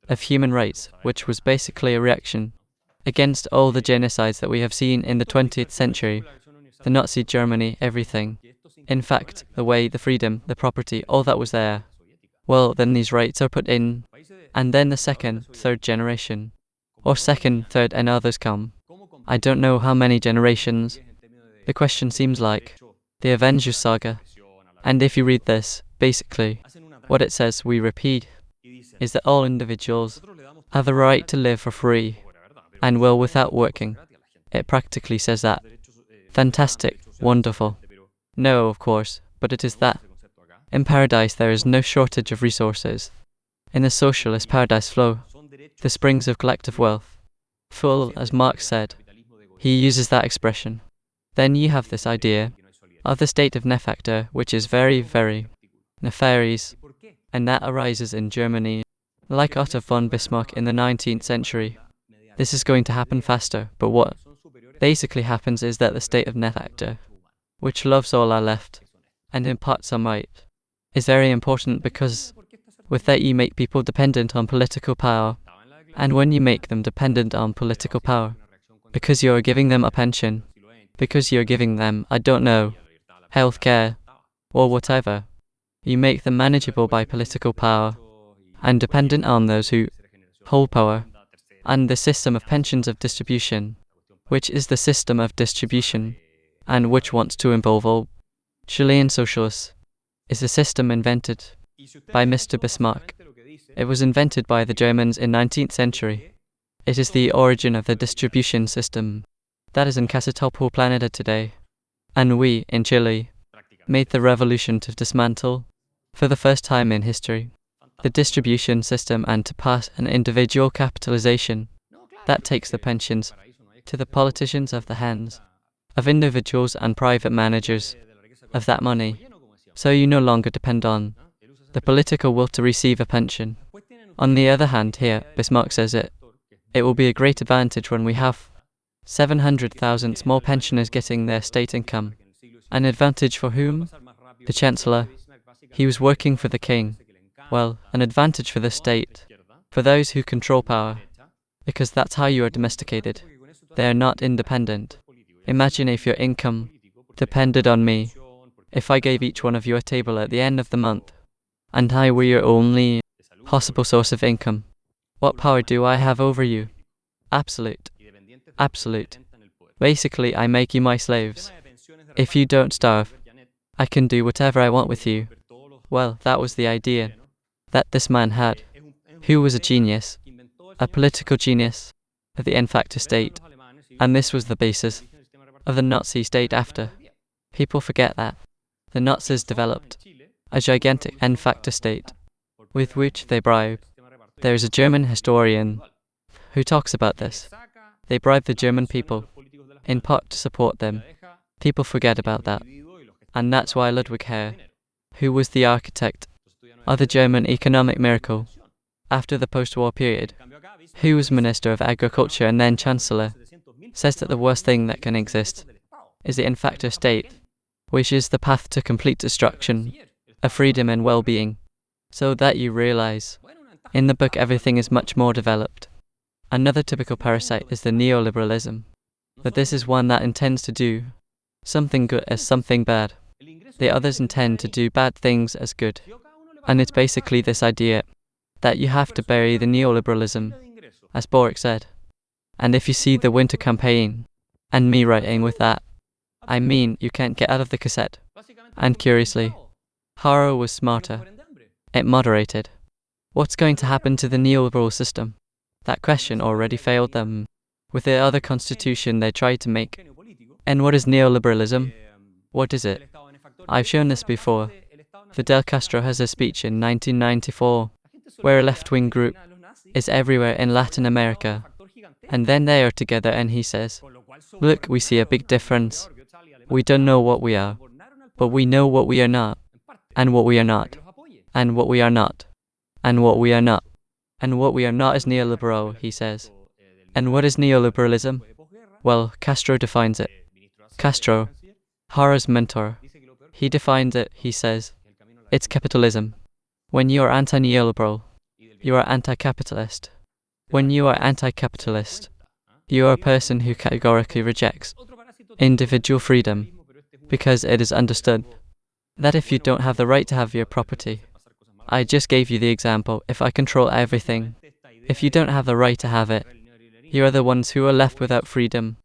of Human Rights, which was basically a reaction against all the genocides that we have seen in the 20th century, the Nazi Germany, everything. In fact, the way, the freedom, the property, all that was there. Well, then these rights are put in, and then the second, third generation, or second, third and others come. I don't know how many generations. The question seems like the Avengers saga. And if you read this, basically, what it says, we repeat, is that all individuals have the right to live for free and will without working. It practically says that. Fantastic, wonderful. No, of course, but it is that. In paradise there is no shortage of resources. In the socialist paradise flow the springs of collective wealth. Full, as Marx said. He uses that expression. Then you have this idea of the state of Nefactor, which is very, very nefarious, and that arises in Germany, like Otto von Bismarck in the 19th century. This is going to happen faster, but what basically happens is that the state of Nefactor, which loves all our left, and imparts some right, is very important because with that you make people dependent on political power. And when you make them dependent on political power, because you're giving them a pension, because you're giving them, I don't know, healthcare, or whatever, you make them manageable by political power, and dependent on those who hold power, and the system of pensions of distribution, which is the system of distribution, and which wants to involve all Chilean socialists, is a system invented by Mr. Bismarck. It was invented by the Germans in 19th century. It is the origin of the distribution system that is in casi todo planeta today. And we, in Chile, made the revolution to dismantle, for the first time in history, the distribution system and to pass an individual capitalization that takes the pensions to the politicians of the hands of individuals and private managers of that money. So you no longer depend on the political will to receive a pension. On the other hand, here, Bismarck says it will be a great advantage when we have 700,000 small pensioners getting their state income. An advantage for whom? The Chancellor. He was working for the king. Well, an advantage for the state, for those who control power, because that's how you are domesticated. They are not independent. Imagine if your income depended on me. If I gave each one of you a table at the end of the month, and I were your only possible source of income, what power do I have over you? Absolute. Absolute. Basically, I make you my slaves. If you don't starve, I can do whatever I want with you. Well, that was the idea that this man had, who was a genius, a political genius, of the en facto state, and this was the basis of the Nazi state after. People forget that. The Nazis developed a gigantic en facto state, with which they bribe. There is a German historian who talks about this. They bribe the German people in part to support them. People forget about that. And that's why Ludwig Herr, who was the architect of the German economic miracle after the post-war period, who was Minister of Agriculture and then Chancellor, says that the worst thing that can exist is the in facto state, which is the path to complete destruction of freedom and well-being. So that you realize, in the book everything is much more developed. Another typical parasite is the neoliberalism, but this is one that intends to do something good as something bad. The others intend to do bad things as good. And it's basically this idea that you have to bury the neoliberalism, as Boric said. And if you see the winter campaign, and me writing with that, I mean you can't get out of the cassette. And curiously, Haro was smarter. It moderated. What's going to happen to the neoliberal system? That question already failed them with the other constitution they tried to make. And what is neoliberalism? What is it? I've shown this before. Fidel Castro has a speech in 1994, where a left-wing group is everywhere in Latin America, and then they are together and he says, look, we see a big difference. We don't know what we are, but we know what we are not, and what we are not, and what we are not, and what we are not, and what we are not is neoliberal, he says. And what is neoliberalism? Well, Castro defines it. Castro, Haro's mentor, he defines it, he says, it's capitalism. When you are anti-neoliberal, you are anti-capitalist. When you are anti-capitalist, you are a person who categorically rejects individual freedom, because it is understood that if you don't have the right to have your property, I just gave you the example, if I control everything, if you don't have the right to have it, you are the ones who are left without freedom,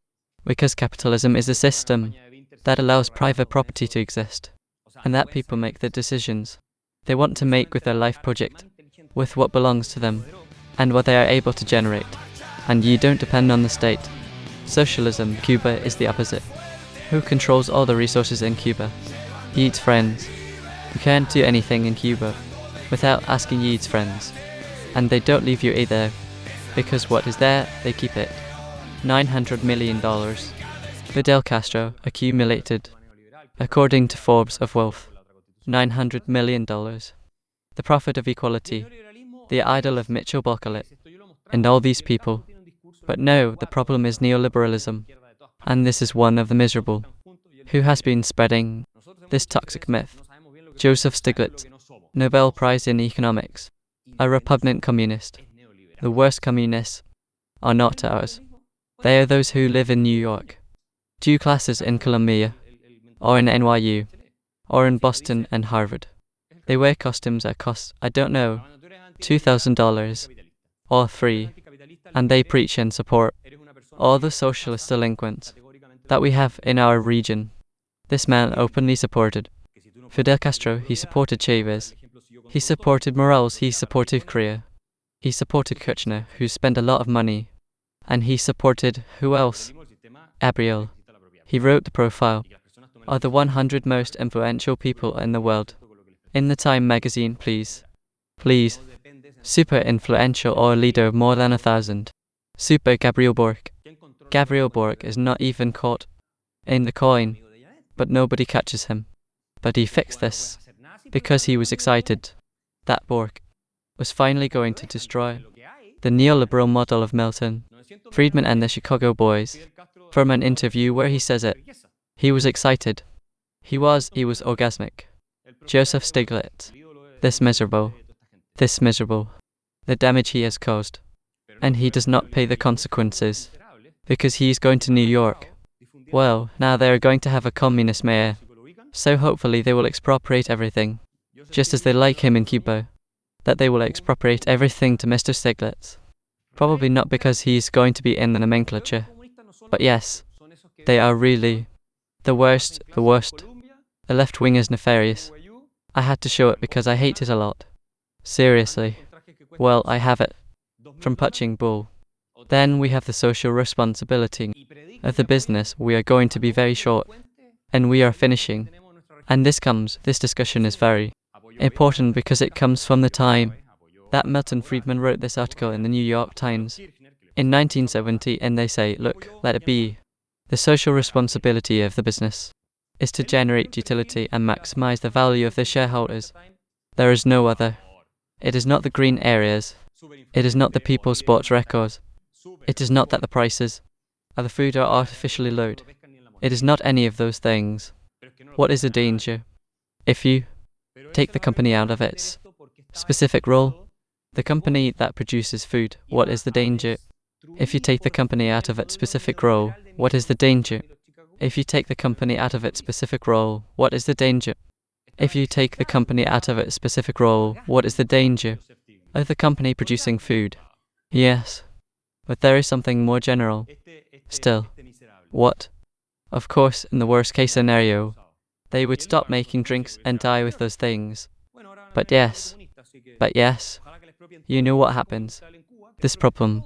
because capitalism is a system that allows private property to exist, and that people make the decisions they want to make with their life project, with what belongs to them, and what they are able to generate, and you don't depend on the state. Socialism, Cuba, is the opposite. Who controls all the resources in Cuba? Yeats' friends. You can't do anything in Cuba without asking Yeats' friends, and they don't leave you either, because what is there, they keep it. $900 million. Fidel Castro accumulated, according to Forbes, of wealth. $900 million. The prophet of equality, the idol of Mitchell Bachelet, and all these people. But no, the problem is neoliberalism, and this is one of the miserable, who has been spreading this toxic myth. Joseph Stiglitz, Nobel Prize in Economics, a repugnant communist. The worst communists are not ours. They are those who live in New York, do classes in Columbia, or in NYU, or in Boston and Harvard. They wear costumes that cost, I don't know, $2,000, or $3, and they preach and support all the socialist delinquents that we have in our region. This man openly supported Fidel Castro, he supported Chavez, he supported Morales, he supported Correa, he supported Kirchner, who spent a lot of money, and he supported, who else? Abriel. He wrote the profile of the 100 most influential people in the world. In the Time magazine, please. Super influential or a leader of more than 1,000. Super Gabriel Boric. Gabriel Boric is not even caught in the coin, but nobody catches him. But he fixed this, because he was excited that Boric was finally going to destroy the neoliberal model of Milton Friedman and the Chicago Boys. From an interview where he says it, he was excited. He was orgasmic. Joseph Stiglitz, this miserable, the damage he has caused. And he does not pay the consequences, because he is going to New York. Well, now they are going to have a communist mayor, so hopefully they will expropriate everything, just as they like him in Cuba, that they will expropriate everything to Mr. Stiglitz. Probably not because he is going to be in the nomenclature, but yes, they are really the worst. The left wing is nefarious. I had to show it because I hate it a lot. Seriously. Well, I have it. From Punching Bull. Then we have the social responsibility of the business. We are going to be very short, and we are finishing. And this discussion is very important because it comes from the time that Milton Friedman wrote this article in the New York Times in 1970, and they say, look, let it be. The social responsibility of the business is to generate utility and maximize the value of the shareholders. There is no other. It is not the green areas. It is not the people's sports records. It is not that the prices of the food are artificially lowered. It is not any of those things. What is the danger? If you take the company out of its specific role, the company that produces food, what is the danger? If you take the company out of its specific role, what is the danger? If you take the company out of its specific role, what is the danger? If you take the company out of its specific role, what is the danger? Of the company producing food. Yes. But there is something more general. Still. What? Of course, in the worst case scenario, they would stop making drinks and die with those things. But yes, you know what happens. This problem,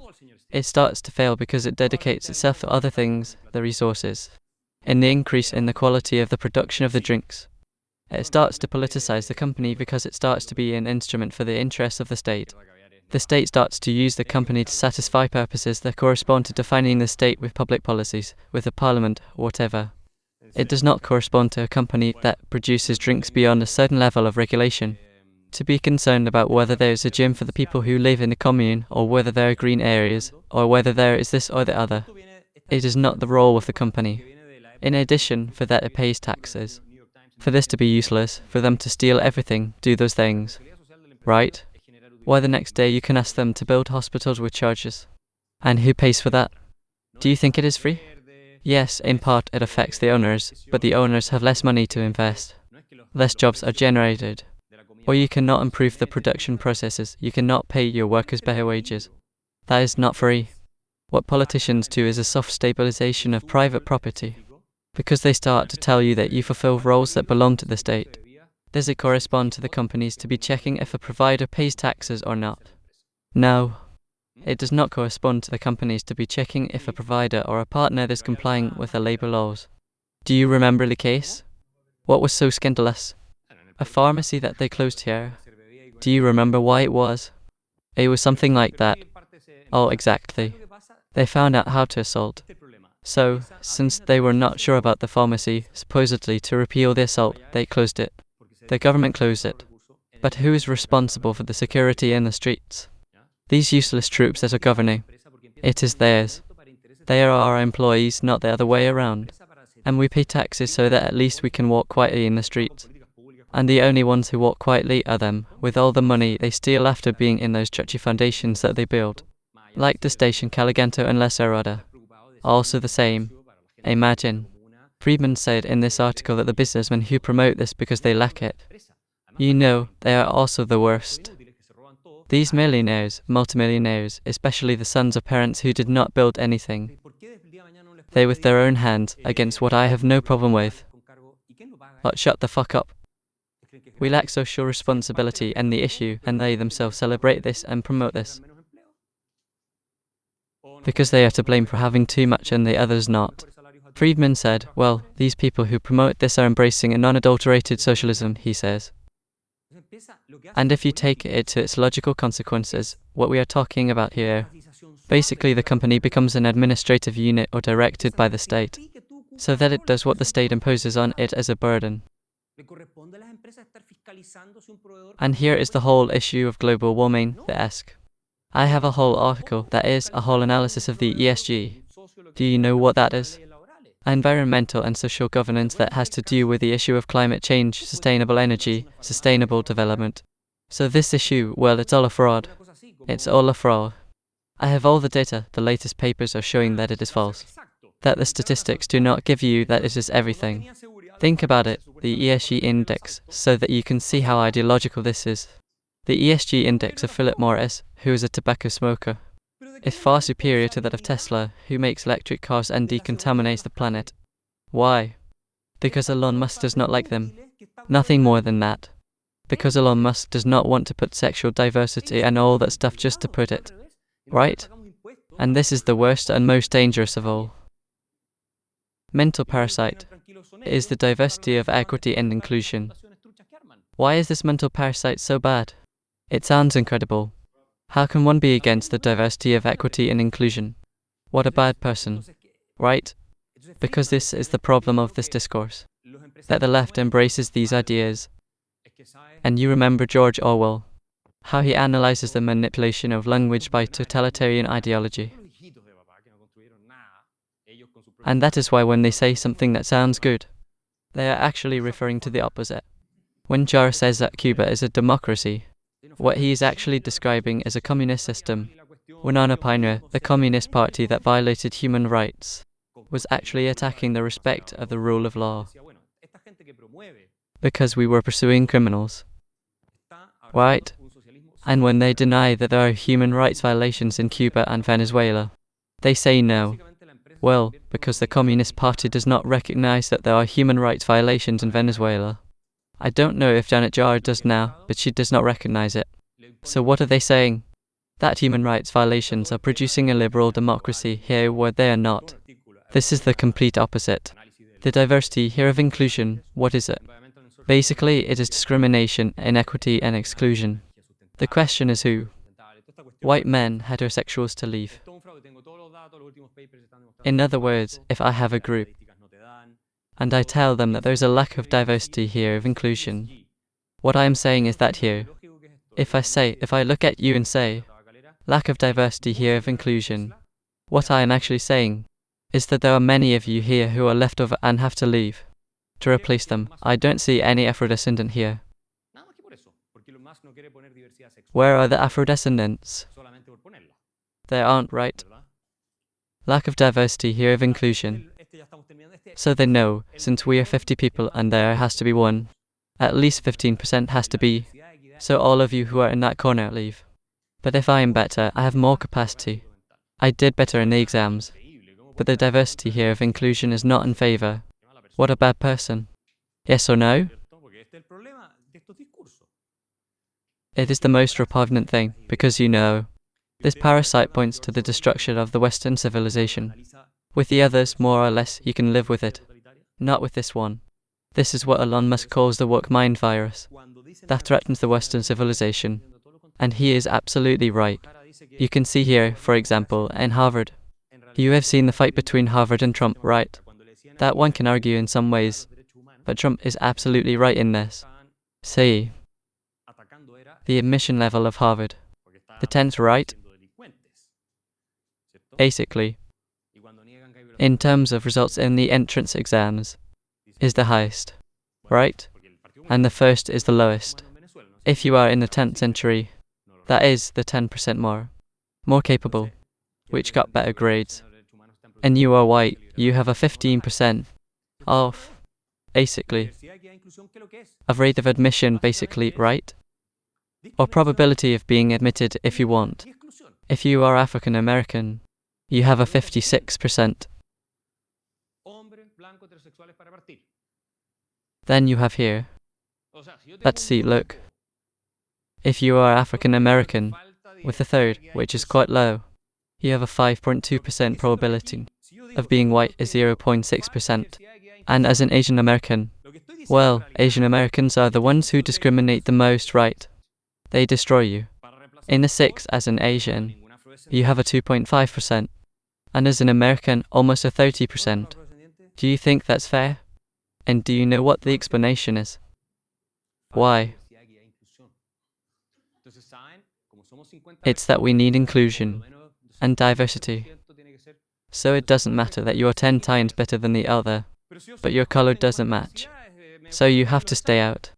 it starts to fail because it dedicates itself to other things, the resources, and the increase in the quality of the production of the drinks. It starts to politicize the company because it starts to be an instrument for the interests of the state. The state starts to use the company to satisfy purposes that correspond to defining the state with public policies, with the parliament, whatever. It does not correspond to a company that produces drinks beyond a certain level of regulation. To be concerned about whether there is a gym for the people who live in the commune, or whether there are green areas, or whether there is this or the other. It is not the role of the company. In addition, for that it pays taxes. For this to be useless, for them to steal everything, do those things. Right? Why the next day you can ask them to build hospitals with charges. And who pays for that? Do you think it is free? Yes, in part it affects the owners, but the owners have less money to invest. Less jobs are generated. Or you cannot improve the production processes, you cannot pay your workers better wages. That is not free. What politicians do is a soft stabilization of private property. Because they start to tell you that you fulfill roles that belong to the state. Does it correspond to the companies to be checking if a provider pays taxes or not? No. It does not correspond to the companies to be checking if a provider or a partner is complying with the labor laws. Do you remember the case? What was so scandalous? A pharmacy that they closed here. Do you remember why it was? It was something like that. Oh, exactly. They found out how to assault. So, since they were not sure about the pharmacy, supposedly to repeal the assault, they closed it. The government closed it. But who is responsible for the security in the streets? These useless troops that are governing. It is theirs. They are our employees, not the other way around. And we pay taxes so that at least we can walk quietly in the streets. And the only ones who walk quietly are them, with all the money they steal after being in those churchy foundations that they build. Like the station Caliganto and La Cerrada. Also the same. Imagine. Friedman said in this article that the businessmen who promote this because they lack it. You know, they are also the worst. These millionaires, multimillionaires, especially the sons of parents who did not build anything. They with their own hands, against what I have no problem with. But shut the fuck up. We lack social responsibility and the issue, and they themselves celebrate this and promote this. Because they are to blame for having too much and the others not. Friedman said, well, these people who promote this are embracing a non-adulterated socialism, he says. And if you take it to its logical consequences, what we are talking about here, basically the company becomes an administrative unit or directed by the state, so that it does what the state imposes on it as a burden. And here is the whole issue of global warming, the ESG. I have a whole article, that is, a whole analysis of the ESG. Do you know what that is? Environmental and social governance that has to do with the issue of climate change, sustainable energy, sustainable development. So this issue, well, it's all a fraud. It's all a fraud. I have all the data, the latest papers are showing that it is false. That the statistics do not give you that it is everything. Think about it, the ESG index, so that you can see how ideological this is. The ESG index of Philip Morris, who is a tobacco smoker, is far superior to that of Tesla, who makes electric cars and decontaminates the planet. Why? Because Elon Musk does not like them. Nothing more than that. Because Elon Musk does not want to put sexual diversity and all that stuff just to put it. Right? And this is the worst and most dangerous of all. Mental parasite is the diversity of equity and inclusion. Why is this mental parasite so bad? It sounds incredible. How can one be against the diversity of equity and inclusion? What a bad person. Right? Because this is the problem of this discourse, that the left embraces these ideas. And you remember George Orwell, how he analyzes the manipulation of language by totalitarian ideology. And that is why when they say something that sounds good, they are actually referring to the opposite. When Jar says that Cuba is a democracy, what he is actually describing is a communist system. When Ana Pioneer, the Communist Party that violated human rights, was actually attacking the respect of the rule of law. Because we were pursuing criminals. Right? And when they deny that there are human rights violations in Cuba and Venezuela, they say no. Well, because the Communist Party does not recognize that there are human rights violations in Venezuela. I don't know if Janet Jar does now, but she does not recognize it. So what are they saying? That human rights violations are producing a liberal democracy here where they are not. This is the complete opposite. The diversity here of inclusion, what is it? Basically, it is discrimination, inequity, and exclusion. The question is who? White men, heterosexuals to leave. In other words, if I have a group, and I tell them that there's a lack of diversity here of inclusion, what I am saying is that here, if I look at you and say, lack of diversity here of inclusion, what I am actually saying is that there are many of you here who are left over and have to leave. To replace them, I don't see any Afro-descendant here. Where are the Afro-descendants? They aren't, right? Lack of diversity here of inclusion. So they know, since we are 50 people and there has to be one, at least 15% has to be. So all of you who are in that corner leave. But if I am better, I have more capacity. I did better in the exams. But the diversity here of inclusion is not in favor. What a bad person. Yes or no? It is the most repugnant thing, because you know, this parasite points to the destruction of the Western civilization. With the others, more or less, you can live with it. Not with this one. This is what Elon Musk calls the woke mind virus. That threatens the Western civilization. And he is absolutely right. You can see here, for example, in Harvard. You have seen the fight between Harvard and Trump, right? That one can argue in some ways. But Trump is absolutely right in this. See, the admission level of Harvard. The 10th, right? Basically, in terms of results in the entrance exams, is the highest, right? And the first is the lowest. If you are in the 10th century, that is the 10% more capable, which got better grades. And you are white, you have a 15% off, basically, of rate of admission, basically, right? Or probability of being admitted if you want. If you are African American, you have a 56%. Then you have here. Let's see, look. If you are African American, with the third, which is quite low, you have a 5.2% probability of being white is 0.6%. And as an Asian American, well, Asian Americans are the ones who discriminate the most, right? They destroy you. In the 6th, as an Asian, you have a 2.5%. And as an American, almost a 30%. Do you think that's fair? And do you know what the explanation is? Why? It's that we need inclusion and diversity. So it doesn't matter that you are 10 times better than the other, but your color doesn't match. So you have to stay out.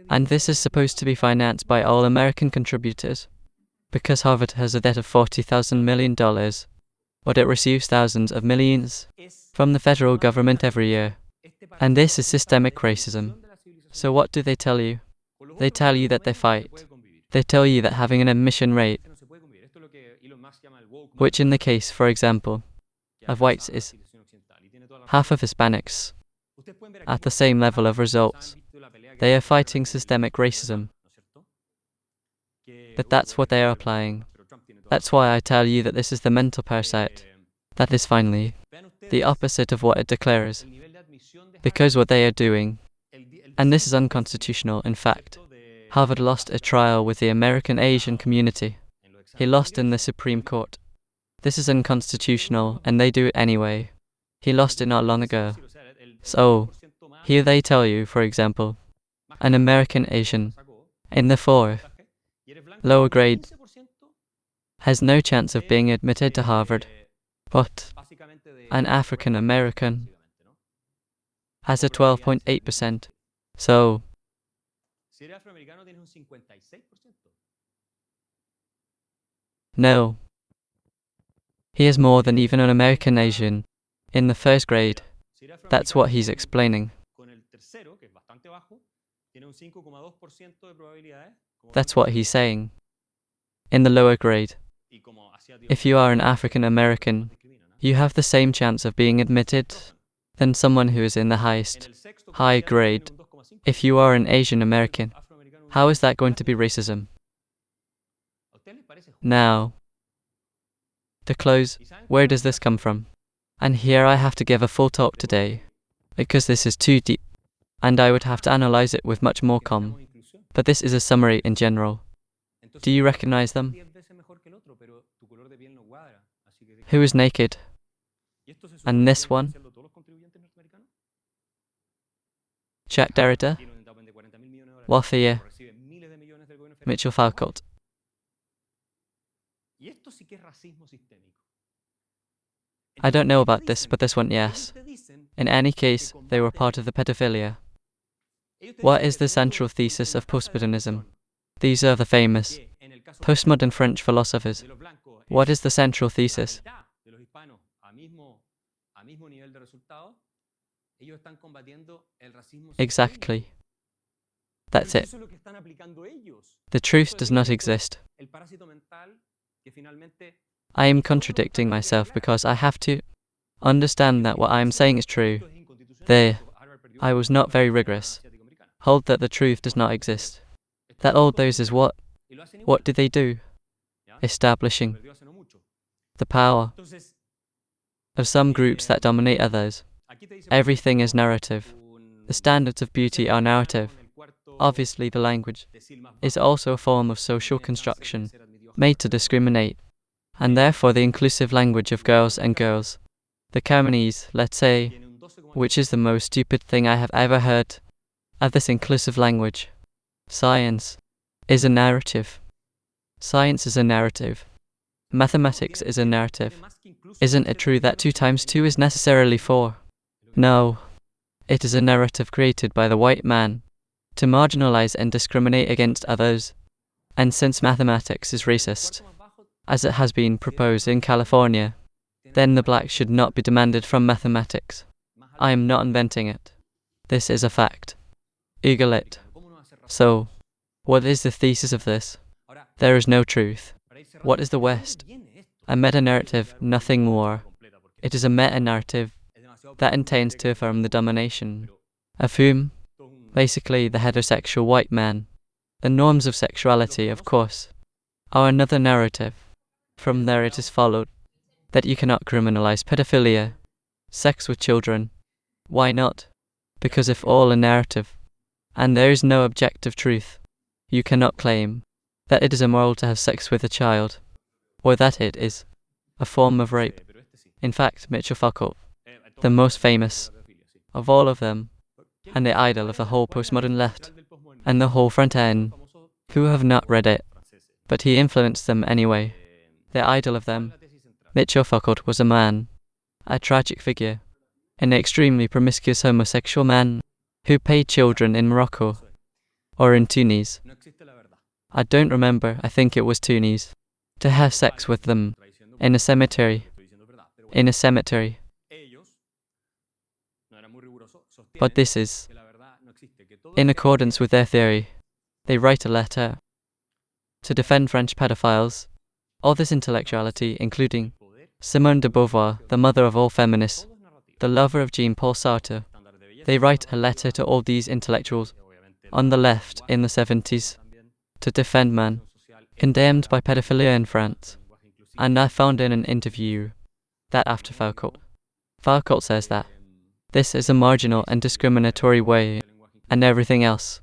And this is supposed to be financed by all American contributors. Because Harvard has a debt of $40,000 million, but it receives thousands of millions from the federal government every year. And this is systemic racism. So what do they tell you? They tell you that they fight. They tell you that having an admission rate, which in the case, for example, of whites is half of Hispanics, at the same level of results, they are fighting systemic racism. But that's what they are applying. That's why I tell you that this is the mental parasite. That is finally the opposite of what it declares. Because what they are doing, and this is unconstitutional, in fact. Harvard lost a trial with the American Asian community. He lost in the Supreme Court. This is unconstitutional, and they do it anyway. He lost it not long ago. So, here they tell you, for example, an American Asian in the fourth, lower grade, has no chance of being admitted to Harvard, but an African American has a 12.8%. So, no, he is more than even an American Asian in the first grade. That's what he's explaining. That's what he's saying. In the lower grade, if you are an African American, you have the same chance of being admitted than someone who is in the highest, high grade. If you are an Asian American, how is that going to be racism? Now, to close, where does this come from? And here I have to give a full talk today, because this is too deep, and I would have to analyze it with much more calm. But this is a summary in general. Do you recognize them? Who is naked? And this one? Jack Derrida? Wealthier? Mitchell Falcourt? I don't know about this, but this one, yes. In any case, they were part of the pedophilia. What is the central thesis of postmodernism? These are the famous postmodern French philosophers. What is the central thesis? Exactly. That's it. The truth does not exist. I am contradicting myself because I have to understand that what I am saying is true. There, I was not very rigorous. Hold that the truth does not exist. That all those is what? What did they do? Establishing the power of some groups that dominate others. Everything is narrative. The standards of beauty are narrative. Obviously, the language is also a form of social construction made to discriminate, and therefore the inclusive language of girls and girls. The Chinese, let's say, which is the most stupid thing I have ever heard of this inclusive language. Science is a narrative. Science is a narrative. Mathematics is a narrative. Isn't it true that 2 times 2 is necessarily 4? No. It is a narrative created by the white man to marginalize and discriminate against others. And since mathematics is racist, as it has been proposed in California, then the black should not be demanded from mathematics. I am not inventing it. This is a fact. Google it. So, what is the thesis of this? There is no truth. What is the West? A meta-narrative, nothing more. It is a meta-narrative that intends to affirm the domination of whom? Basically, the heterosexual white man. The norms of sexuality, of course, are another narrative. From there it is followed that you cannot criminalize pedophilia, sex with children. Why not? Because if all a narrative, and there is no objective truth, you cannot claim that it is immoral to have sex with a child, or that it is a form of rape. In fact, Mitchell Falcourt, the most famous of all of them, and the idol of the whole postmodern left, and the whole front end, who have not read it, but he influenced them anyway. The idol of them, Mitchell Falcourt, was a man, a tragic figure, an extremely promiscuous homosexual man, who paid children in Morocco, or in Tunis, I don't remember, I think it was Tunis, to have sex with them, in a cemetery. In a cemetery. But this is in accordance with their theory. They write a letter to defend French pedophiles. All this intellectuality, including Simone de Beauvoir, the mother of all feminists, the lover of Jean-Paul Sartre. They write a letter to all these intellectuals on the left in the 70s to defend man, condemned by pedophilia in France. And I found in an interview that after Falcourt says that this is a marginal and discriminatory way, and everything else.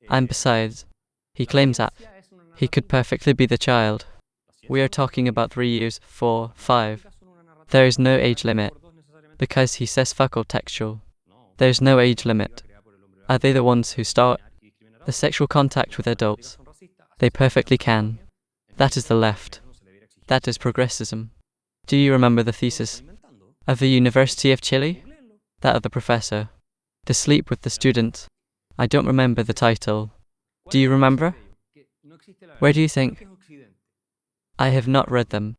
And besides, he claims that he could perfectly be the child. We are talking about 3 years, 4, 5. There is no age limit. Because he says facultextual. There's no age limit. Are they the ones who start the sexual contact with adults? They perfectly can. That is the left. That is progressism. Do you remember the thesis of the University of Chile? That of the professor. To sleep with the student. I don't remember the title. Do you remember? Where do you think? I have not read them.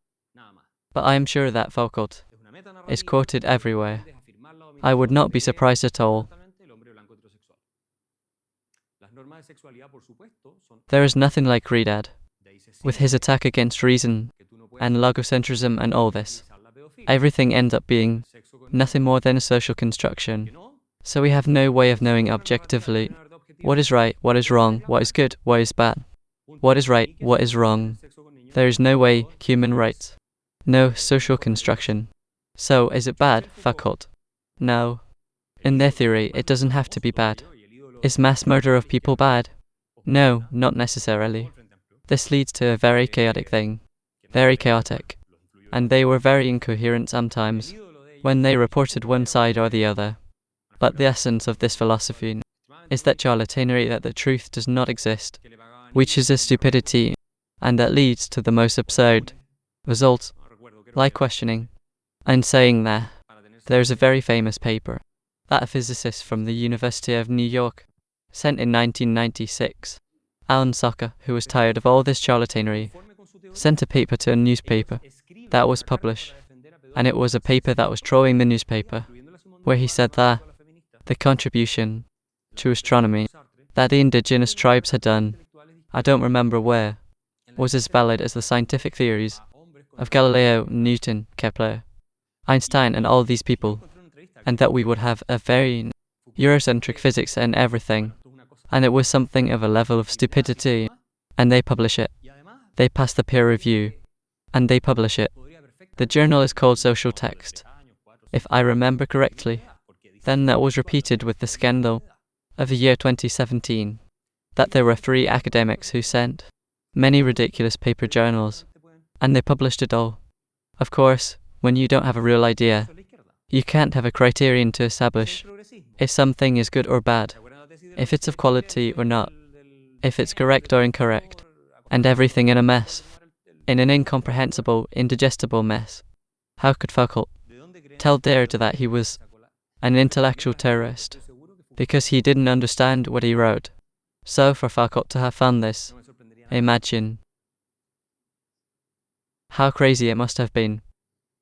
But I am sure that Foucault is quoted everywhere. I would not be surprised at all. There is nothing like Redad, with his attack against reason, and logocentrism and all this. Everything ends up being nothing more than a social construction. So we have no way of knowing objectively what is right, what is wrong, what is good, what is bad. What is right, what is wrong. There is no way, human rights. No social construction. So, is it bad, Foucault? No. In their theory, it doesn't have to be bad. Is mass murder of people bad? No, not necessarily. This leads to a very chaotic thing. Very chaotic. And they were very incoherent sometimes, when they reported one side or the other. But the essence of this philosophy is that charlatanery, that the truth does not exist, which is a stupidity, and that leads to the most absurd results, like questioning, and saying that there's a very famous paper that a physicist from the University of New York sent in 1996. Alan Soccer, who was tired of all this charlatanery, sent a paper to a newspaper that was published, and it was a paper that was trolling the newspaper, where he said that the contribution to astronomy that the indigenous tribes had done, I don't remember where, was as valid as the scientific theories of Galileo, Newton, Kepler, Einstein and all these people, and that we would have a very Eurocentric physics and everything, and it was something of a level of stupidity, and they publish it. They pass the peer review, and they publish it. The journal is called Social Text, if I remember correctly. Then that was repeated with the scandal of the year 2017, that there were 3 academics who sent many ridiculous paper journals, and they published it all. Of course, when you don't have a real idea, you can't have a criterion to establish if something is good or bad, if it's of quality or not, if it's correct or incorrect, and everything in a mess, in an incomprehensible, indigestible mess. How could Foucault tell Derrida that he was an intellectual terrorist, because he didn't understand what he wrote? So for Foucault to have found this, imagine how crazy it must have been.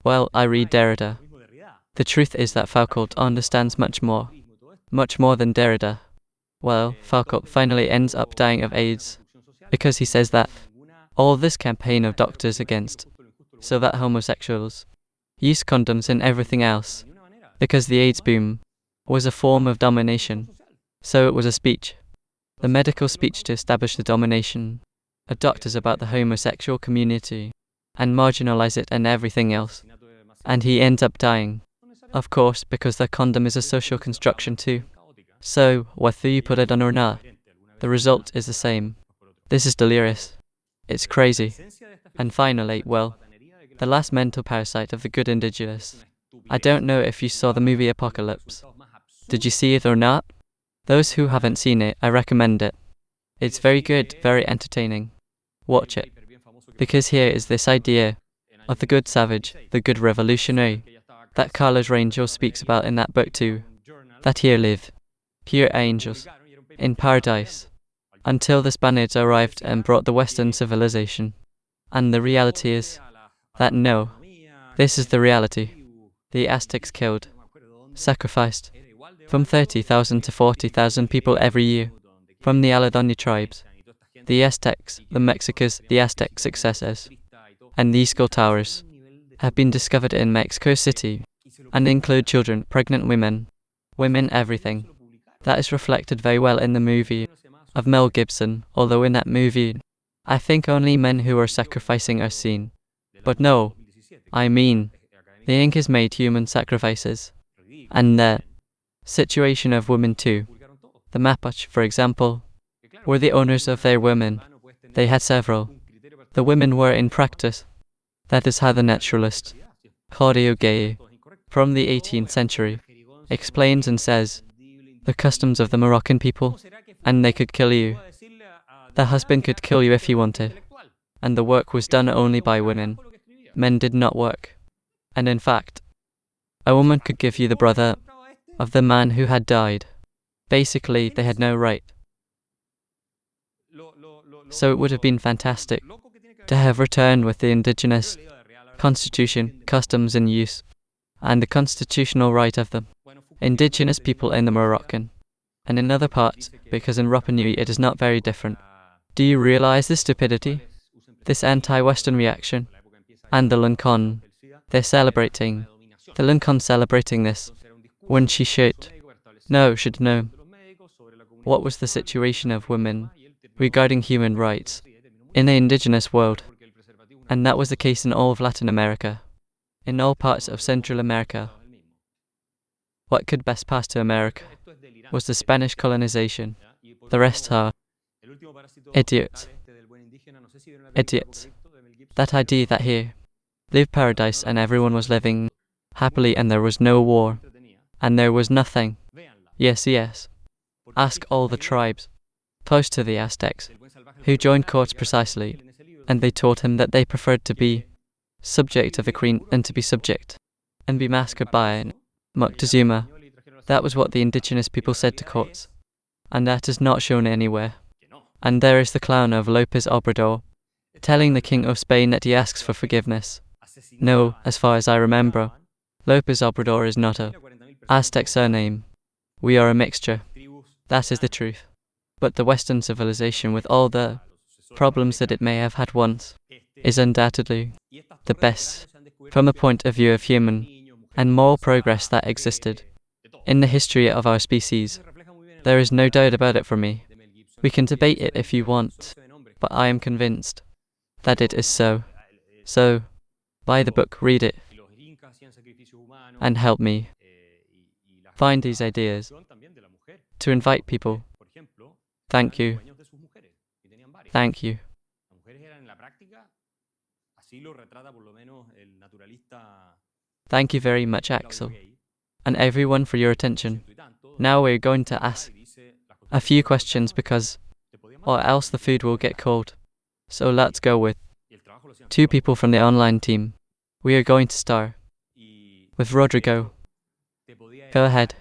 Well, I read Derrida. The truth is that Foucault understands much more than Derrida. Well, Foucault finally ends up dying of AIDS, because he says that all this campaign of doctors against, so that homosexuals use condoms and everything else, because the AIDS boom was a form of domination. So it was a speech, the medical speech to establish the domination of doctors about the homosexual community, and marginalize it and everything else. And he ends up dying. Of course, because the condom is a social construction too. So, whether you put it on or not, the result is the same. This is delirious. It's crazy. And finally, well, the last mental parasite of the good indigenous. I don't know if you saw the movie Apocalypse. Did you see it or not? Those who haven't seen it, I recommend it. It's very good, very entertaining. Watch it. Because here is this idea of the good savage, the good revolutionary, that Carlos Rangel speaks about in that book too, that here live, pure angels, in paradise, until the Spaniards arrived and brought the Western civilization. And the reality is that no, this is the reality. The Aztecs killed, sacrificed, from 30,000 to 40,000 people every year, from the Aladonia tribes, the Aztecs, the Mexicas, the Aztec successors, and these skull towers have been discovered in Mexico City, and include children, pregnant women, everything. That is reflected very well in the movie of Mel Gibson, although in that movie, I think only men who are sacrificing are seen. But no, I mean, the Incas made human sacrifices, and the situation of women too. The Mapuche, for example, were the owners of their women. They had several. The women were in practice. That is how the naturalist, Claudio Gay, from the 18th century, explains and says, the customs of the Moroccan people, and they could kill you. The husband could kill you if he wanted, and the work was done only by women. Men did not work. And in fact, a woman could give you the brother of the man who had died. Basically, they had no right. So it would have been fantastic to have returned with the indigenous constitution, customs in use, and the constitutional right of the indigenous people in the Moroccan, and in other parts, because in Rapa Nui it is not very different. Do you realize this stupidity? This anti-Western reaction? And the Lunconne, they're celebrating. The Lunconne celebrating this, when she should know. What was the situation of women regarding human rights in the indigenous world? And that was the case in all of Latin America, in all parts of Central America. What could best pass to America was the Spanish colonization. The rest are idiots. Idiots. That idea that here lived paradise and everyone was living happily and there was no war and there was nothing. Yes. Ask all the tribes close to the Aztecs who joined courts precisely, and they told him that they preferred to be subject of the queen than to be subject and be massacred by Moctezuma. That was what the indigenous people said to courts, and that is not shown anywhere. And there is the clown of Lopez Obrador telling the king of Spain that he asks for forgiveness. No, as far as I remember, Lopez Obrador is not a Aztec surname. We are a mixture. That is the truth. But the Western civilization, with all the problems that it may have had once, is undoubtedly the best from the point of view of human and moral progress that existed in the history of our species. There is no doubt about it for me. We can debate it if you want, but I am convinced that it is so. So, buy the book, read it, and help me find these ideas to invite people. Thank you. Thank you. Thank you very much, Axel, and everyone for your attention. Now we're going to ask a few questions or else the food will get cold. So let's go with 2 people from the online team. We are going to start with Rodrigo. Go ahead.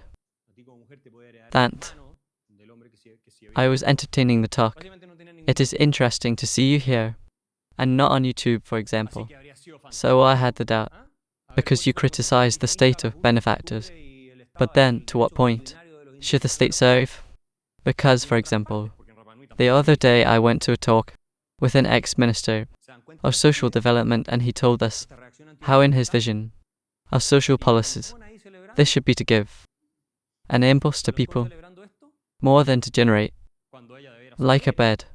I was entertaining the talk. It is interesting to see you here, and not on YouTube, for example. So I had the doubt, because you criticized the state of benefactors. But then, to what point should the state serve? Because, for example, the other day I went to a talk with an ex-minister of social development, and he told us how in his vision of social policies, this should be to give an impulse to people more than to generate, like a bed.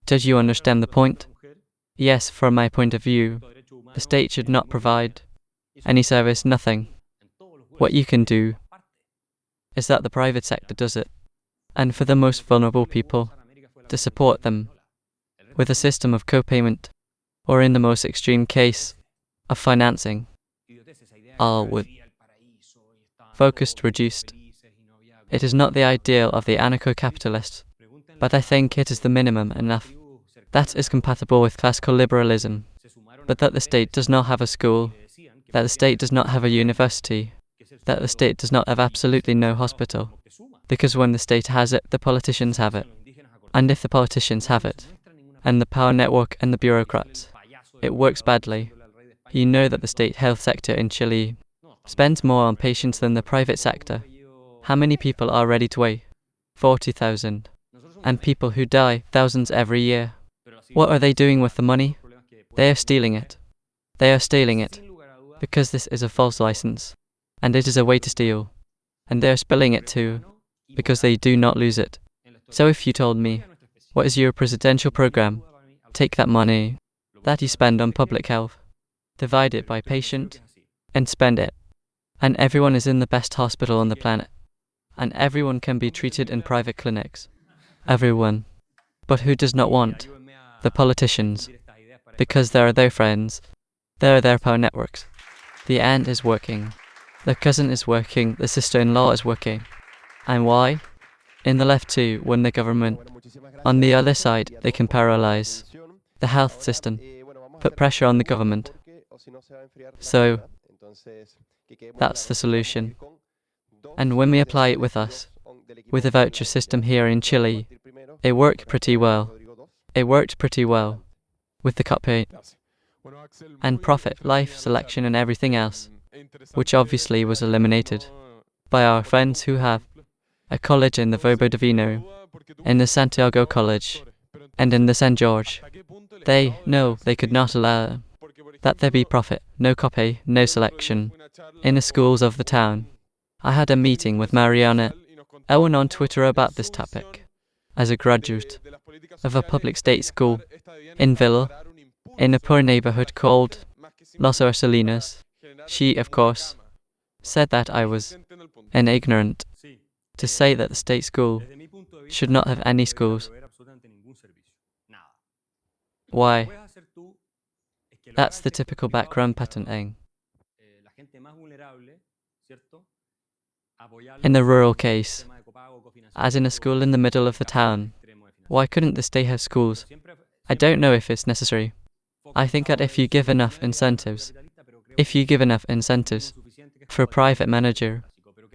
Did you understand the point? Yes, from my point of view, the state should not provide any service, nothing. What you can do is that the private sector does it, and for the most vulnerable people, to support them with a system of co-payment, or in the most extreme case, of financing, all with focused reduced. It is not the ideal of the anarcho-capitalists, but I think it is the minimum enough that is compatible with classical liberalism, but that the state does not have a school, that the state does not have a university, that the state does not have absolutely no hospital, because when the state has it, the politicians have it. And if the politicians have it, and the power network and the bureaucrats, it works badly. You know that the state health sector in Chile spends more on patients than the private sector. How many people are ready to wait? 40,000. And people who die, thousands every year. What are they doing with the money? They are stealing it. They are stealing it. Because this is a false license. And it is a way to steal. And they are spilling it too, because they do not lose it. So if you told me, what is your presidential program? Take that money that you spend on public health, divide it by patient, and spend it. And everyone is in the best hospital on the planet. And everyone can be treated in private clinics. Everyone. But who does not want? The politicians. Because they are their friends. They are their power networks. The aunt is working. The cousin is working. The sister-in-law is working. And why? In the left too, when the government. On the other side, they can paralyze the health system, put pressure on the government. So, that's the solution. And when we apply it with us, with the voucher system here in Chile, it worked pretty well. It worked pretty well. With the cut pay and profit, life selection and everything else, which obviously was eliminated by our friends who have a college in the Verbo Divino, in the Santiago College, and in the San Jorge. They could not allow that there be profit, no copy, no selection, in the schools of the town. I had a meeting with Mariana Owen on Twitter about this topic. As a graduate of a public state school in Villa, in a poor neighborhood called Los Ursulinos, she, of course, said that I was an ignorant to say that the state school should not have any schools. Why? That's the typical background patenting. In the rural case, as in a school in the middle of the town, why couldn't the state have schools? I don't know if it's necessary. I think that if you give enough incentives for a private manager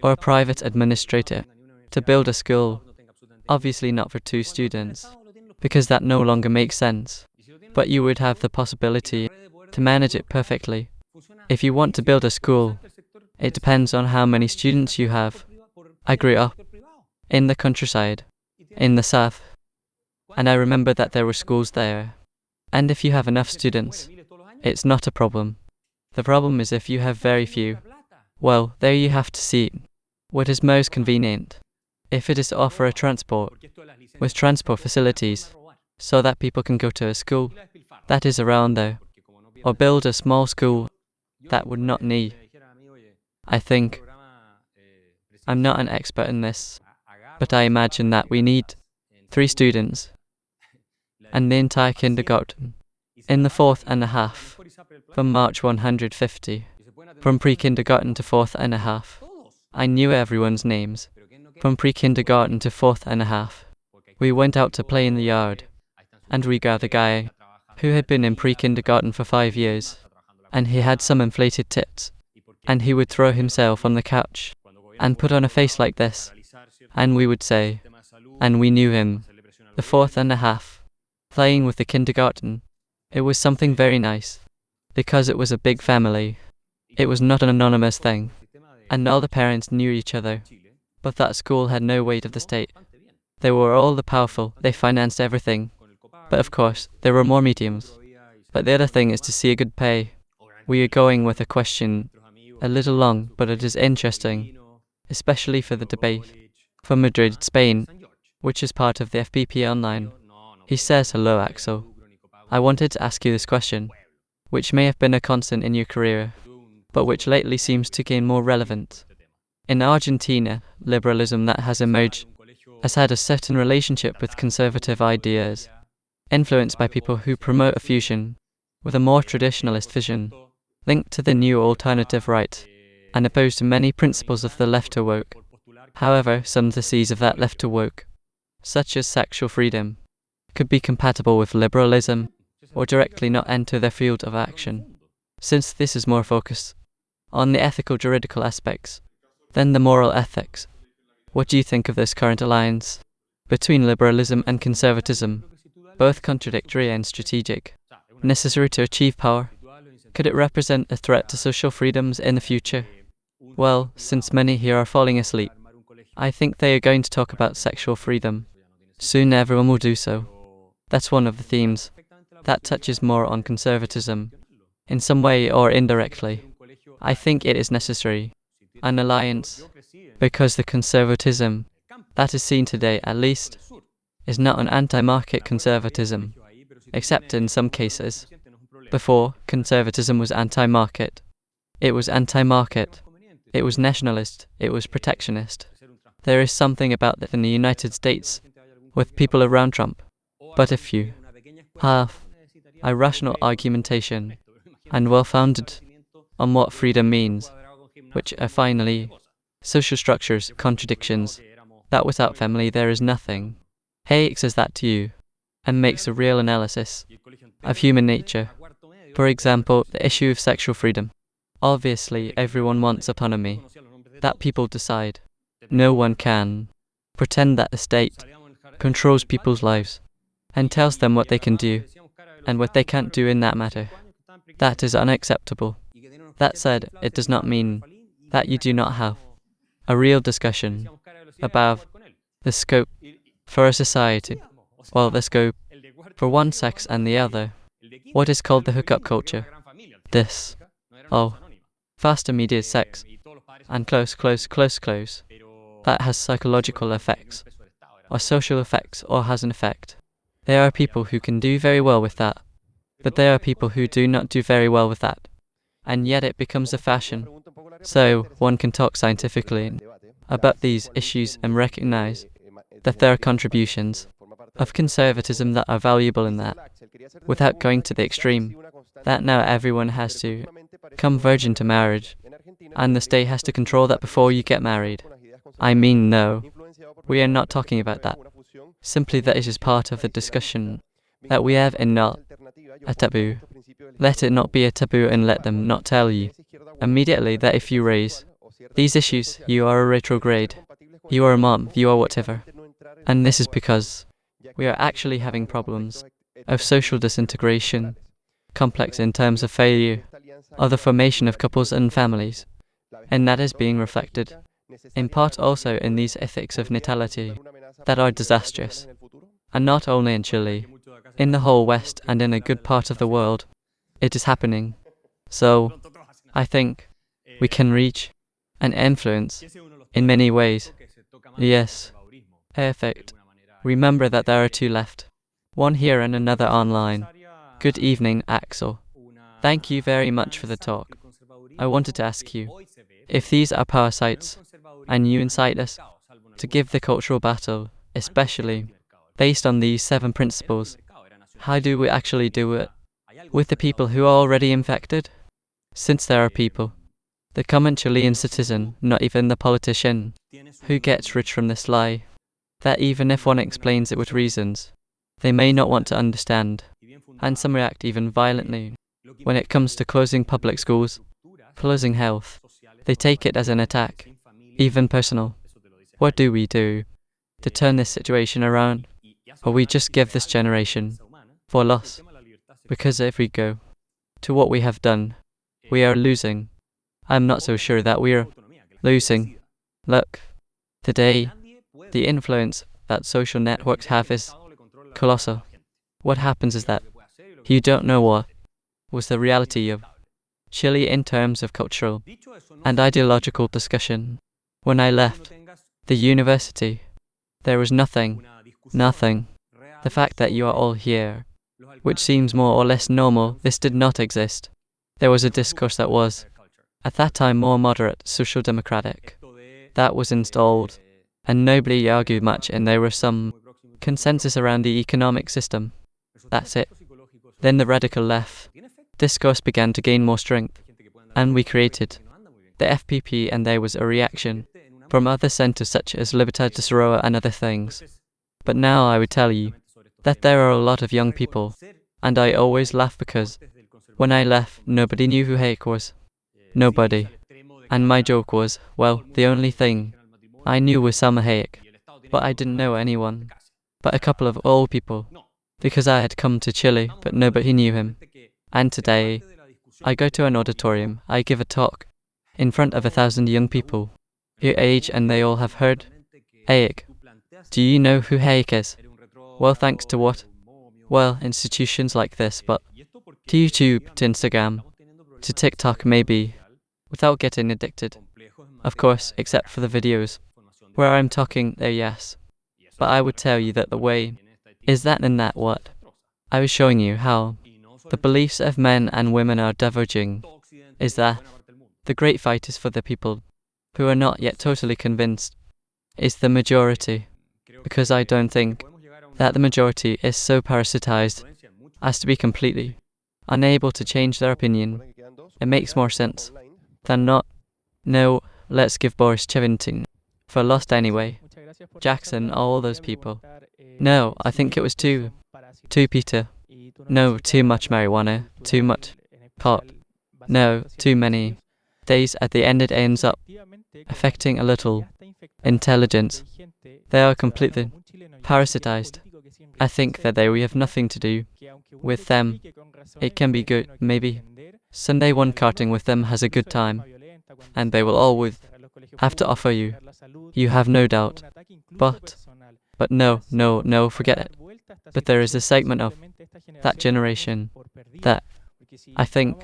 or a private administrator to build a school, obviously not for 2 students, because that no longer makes sense, but you would have the possibility to manage it perfectly. If you want to build a school, it depends on how many students you have. I grew up in the countryside, in the south, and I remember that there were schools there. And if you have enough students, it's not a problem. The problem is if you have very few. Well, there you have to see what is most convenient. If it is to offer a transport, with transport facilities, so that people can go to a school that is around there, or build a small school that would not need. I think, I'm not an expert in this, but I imagine that we need 3 students, and the entire kindergarten, in the 4th and a half, from March 150, from pre-kindergarten to 4th and a half. I knew everyone's names, from pre-kindergarten to 4th and a half. We went out to play in the yard, and we grabbed a guy who had been in pre-kindergarten for 5 years, and he had some inflated tits, and he would throw himself on the couch, and put on a face like this, and we would say, and we knew him, the 4th and a half, playing with the kindergarten. It was something very nice, because it was a big family. It was not an anonymous thing, and all the parents knew each other. But that school had no weight of the state. They were all the powerful, they financed everything. But of course, there were more mediums. But the other thing is to see a good pay. We are going with a question, a little long, but it is interesting, especially for the debate. From Madrid, Spain, which is part of the FPP online. He says, hello Axel. I wanted to ask you this question, which may have been a constant in your career, but which lately seems to gain more relevance. In Argentina, liberalism that has emerged has had a certain relationship with conservative ideas, influenced by people who promote a fusion with a more traditionalist vision, linked to the new alternative right, and opposed to many principles of the left or woke. However, some theses of that left or woke, such as sexual freedom, could be compatible with liberalism, or directly not enter their field of action, since this is more focused on the ethical juridical aspects than the moral ethics. What do you think of this current alliance between liberalism and conservatism, both contradictory and strategic, necessary to achieve power? Could it represent a threat to social freedoms in the future? Well, since many here are falling asleep, I think they are going to talk about sexual freedom. Soon everyone will do so. That's one of the themes that touches more on conservatism, in some way or indirectly. I think it is necessary, an alliance, because the conservatism that is seen today, at least, is not an anti-market conservatism, except in some cases. Before, conservatism was anti-market. It was anti-market. It was nationalist. It was protectionist. There is something about that in the United States, with people around Trump. But if you have a rational argumentation, and well-founded on what freedom means, which are finally social structures, contradictions, that without family there is nothing. Hayek says that to you, and makes a real analysis of human nature. For example, the issue of sexual freedom. Obviously, everyone wants autonomy, that people decide. No one can pretend that the state controls people's lives and tells them what they can do and what they can't do in that matter. That is unacceptable. That said, it does not mean that you do not have a real discussion about the scope for a society, well, the scope for one sex and the other, what is called the hookup culture. This, fast immediate sex, and close, that has psychological effects, or social effects, or has an effect. There are people who can do very well with that, but there are people who do not do very well with that, and yet it becomes a fashion. So, one can talk scientifically about these issues and recognize that there are contributions of conservatism that are valuable in that, without going to the extreme, that now everyone has to come virgin to marriage, and the state has to control that before you get married. I mean, no, we are not talking about that. Simply that it is part of the discussion that we have and not a taboo. Let it not be a taboo and let them not tell you immediately that if you raise these issues, you are a retrograde, you are a mom, you are whatever. And this is because we are actually having problems of social disintegration, complex in terms of failure, of the formation of couples and families, and that is being reflected, in part also in these ethics of natality, that are disastrous, and not only in Chile, in the whole West and in a good part of the world, it is happening. So, I think we can reach and influence in many ways. Yes, perfect. Remember that there are two left, one here and another online. Good evening, Axel. Thank you very much for the talk. I wanted to ask you, if these are parasites, and you incite us to give the cultural battle, especially based on these 7 principles, how do we actually do it with the people who are already infected? Since there are people, the common Chilean citizen, not even the politician, who gets rich from this lie, that even if one explains it with reasons, they may not want to understand, and some react even violently. When it comes to closing public schools, closing health, they take it as an attack, even personal. What do we do to turn this situation around? Or we just give this generation for loss? Because if we go to what we have done, we are losing. I'm not so sure that we're losing. Look, today, the influence that social networks have is colossal. What happens is that you don't know what was the reality of Chile in terms of cultural and ideological discussion. When I left the university, there was nothing. The fact that you are all here, which seems more or less normal, this did not exist. There was a discourse that was, at that time, more moderate, social democratic. That was installed, and nobody argued much, and there was some consensus around the economic system. That's it. Then the radical left discourse began to gain more strength, and we created the FPP, and there was a reaction from other centers such as Libertad de Soroa and other things. But now I would tell you that there are a lot of young people, and I always laugh because when I left, nobody knew who Hayek was. Nobody. And my joke was, well, the only thing I knew was Salma Hayek, but I didn't know anyone but a couple of old people, because I had come to Chile, but nobody knew him. And today, I go to an auditorium, I give a talk in front of 1,000 young people your age, and they all have heard Hayek. Do you know who Hayek is? Well, thanks to what? Well, institutions like this, but to YouTube, to Instagram, to TikTok maybe, without getting addicted. Of course, except for the videos where I'm talking there, yes. But I would tell you that the way is that and that what? I was showing you how the beliefs of men and women are diverging, is that the great fight is for the people who are not yet totally convinced, is the majority, because I don't think that the majority is so parasitized as to be completely unable to change their opinion. It makes more sense than not. No, let's give Boris 17 for lost anyway. Jackson, all those people. No, I think it was two Peter. No, too much marijuana, too much pot. No, too many days. At the end it ends up affecting a little intelligence. They are completely parasitized. I think that we have nothing to do with them. It can be good, maybe. Sunday one karting with them has a good time, and they will always have to offer you. You have no doubt. But no, forget it. But there is a segment of that generation that I think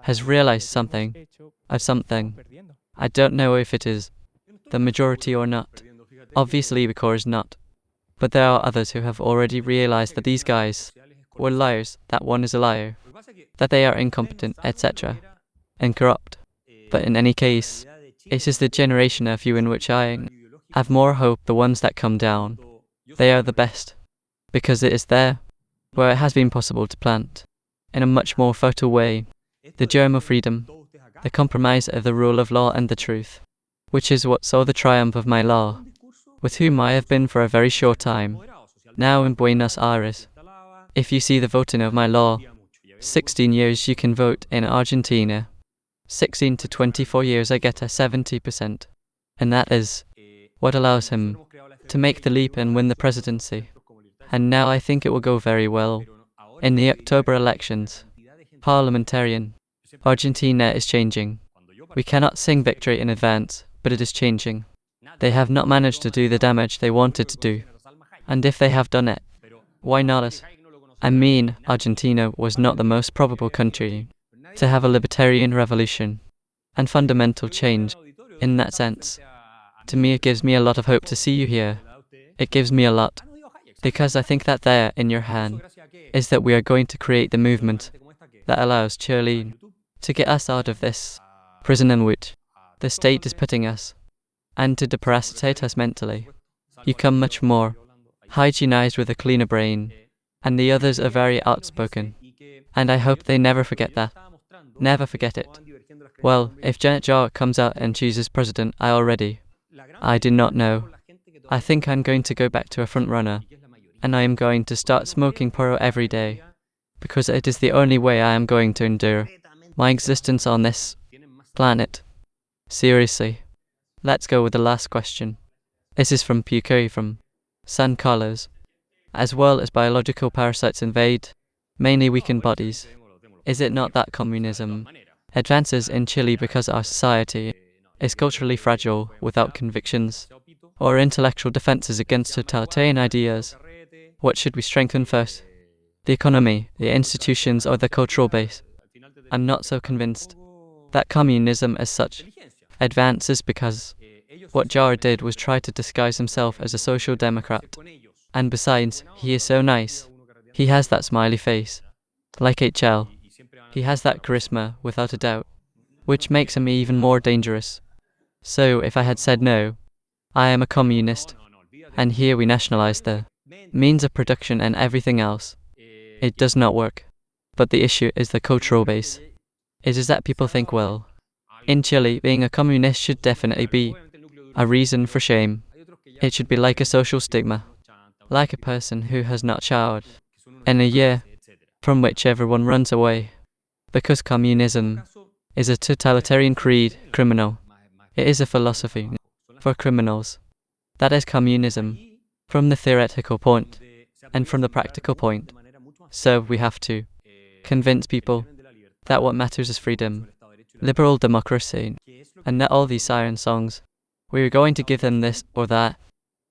has realized something of something. I don't know if it is the majority or not. Obviously, because not. But there are others who have already realized that these guys were liars, that one is a liar, that they are incompetent, etc., and corrupt. But in any case, it is the generation of you in which I have more hope, the ones that come down. They are the best, because it is there where it has been possible to plant, in a much more fertile way, the germ of freedom, the compromise of the rule of law and the truth, which is what saw the triumph of my law, with whom I have been for a very short time, now in Buenos Aires. If you see the voting of my law, 16 years you can vote in Argentina. 16 to 24 years I get a 70%. And that is what allows him to make the leap and win the presidency. And now I think it will go very well. In the October elections, parliamentarian, Argentina is changing. We cannot sing victory in advance, but it is changing. They have not managed to do the damage they wanted to do. And if they have done it, why not us? I mean, Argentina was not the most probable country to have a libertarian revolution and fundamental change in that sense. To me, it gives me a lot of hope to see you here. It gives me a lot. Because I think that there, in your hand, is that we are going to create the movement that allows Chile to get us out of this prison in which the state is putting us, and to deparasitate us mentally. You come much more hygienized with a cleaner brain, and the others are very outspoken. And I hope they never forget that. Never forget it. Well, if Janet Jar comes out and chooses president, I do not know. I think I'm going to go back to a front runner, and I am going to start smoking poro every day, because it is the only way I am going to endure my existence on this planet. Seriously. Let's go with the last question. This is from Pucuri from San Carlos. As well as biological parasites invade, mainly weakened bodies. Is it not that communism advances in Chile because our society is culturally fragile, without convictions or intellectual defenses against totalitarian ideas? What should we strengthen first? The economy, the institutions, or the cultural base? I'm not so convinced that communism as such advances, because what Jar did was try to disguise himself as a social democrat. And besides, he is so nice. He has that smiley face, like HL. He has that charisma, without a doubt, which makes him even more dangerous. So if I had said no, I am a communist, and here we nationalize the means of production and everything else, it does not work. But the issue is the cultural base. It is that people think, well, in Chile, being a communist should definitely be a reason for shame. It should be like a social stigma, like a person who has not showered in a year, from which everyone runs away, because communism is a totalitarian creed, criminal. It is a philosophy for criminals. That is communism, from the theoretical point and from the practical point. So we have to convince people that what matters is freedom, liberal democracy, and that all these siren songs, we are going to give them this or that,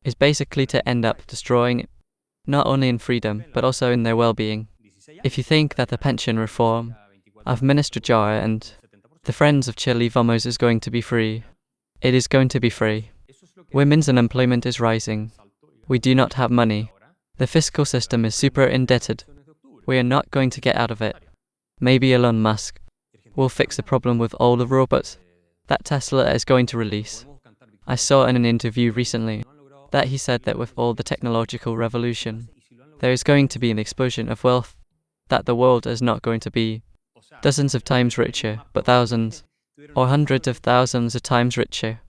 is basically to end up destroying it, not only in freedom, but also in their well-being. If you think that the pension reform of Minister Jar and the Friends of Chile Vamos is going to be free, it is going to be free. Women's unemployment is rising. We do not have money. The fiscal system is super indebted. We are not going to get out of it. Maybe Elon Musk will fix the problem with all the robots that Tesla is going to release. I saw in an interview recently that he said that with all the technological revolution, there is going to be an explosion of wealth, that the world is not going to be dozens of times richer, but thousands, or hundreds of thousands of times richer.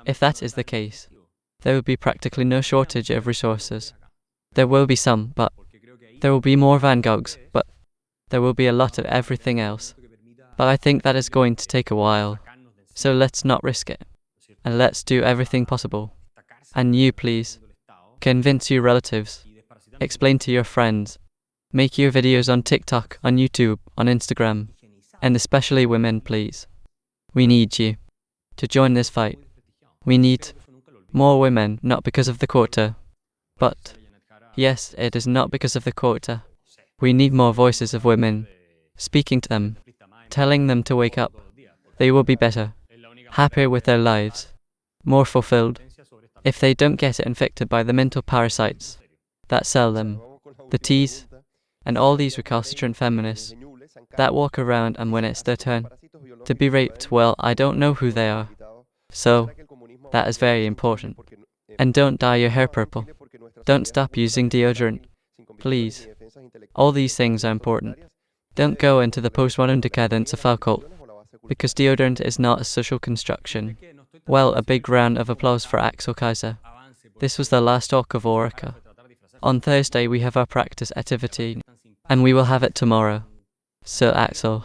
If that is the case, there will be practically no shortage of resources. There will be some, but there will be more Van Goghs, but there will be a lot of everything else. But I think that is going to take a while. So let's not risk it. And let's do everything possible. And you, please, convince your relatives. Explain to your friends. Make your videos on TikTok, on YouTube, on Instagram. And especially women, please. We need you to join this fight. We need more women, not because of the quota. But, yes, it is not because of the quota. We need more voices of women, speaking to them, telling them to wake up. They will be better, happier with their lives, more fulfilled, if they don't get infected by the mental parasites that sell them, the teas, and all these recalcitrant feminists that walk around, and when it's their turn to be raped, well, I don't know who they are. So, that is very important. And don't dye your hair purple. Don't stop using deodorant. Please. All these things are important. Don't go into the postmodern decadence of our cult, because deodorant is not a social construction. Well, a big round of applause for Axel Kaiser. This was the last talk of Orica. On Thursday we have our practice activity, and we will have it tomorrow. So Axel,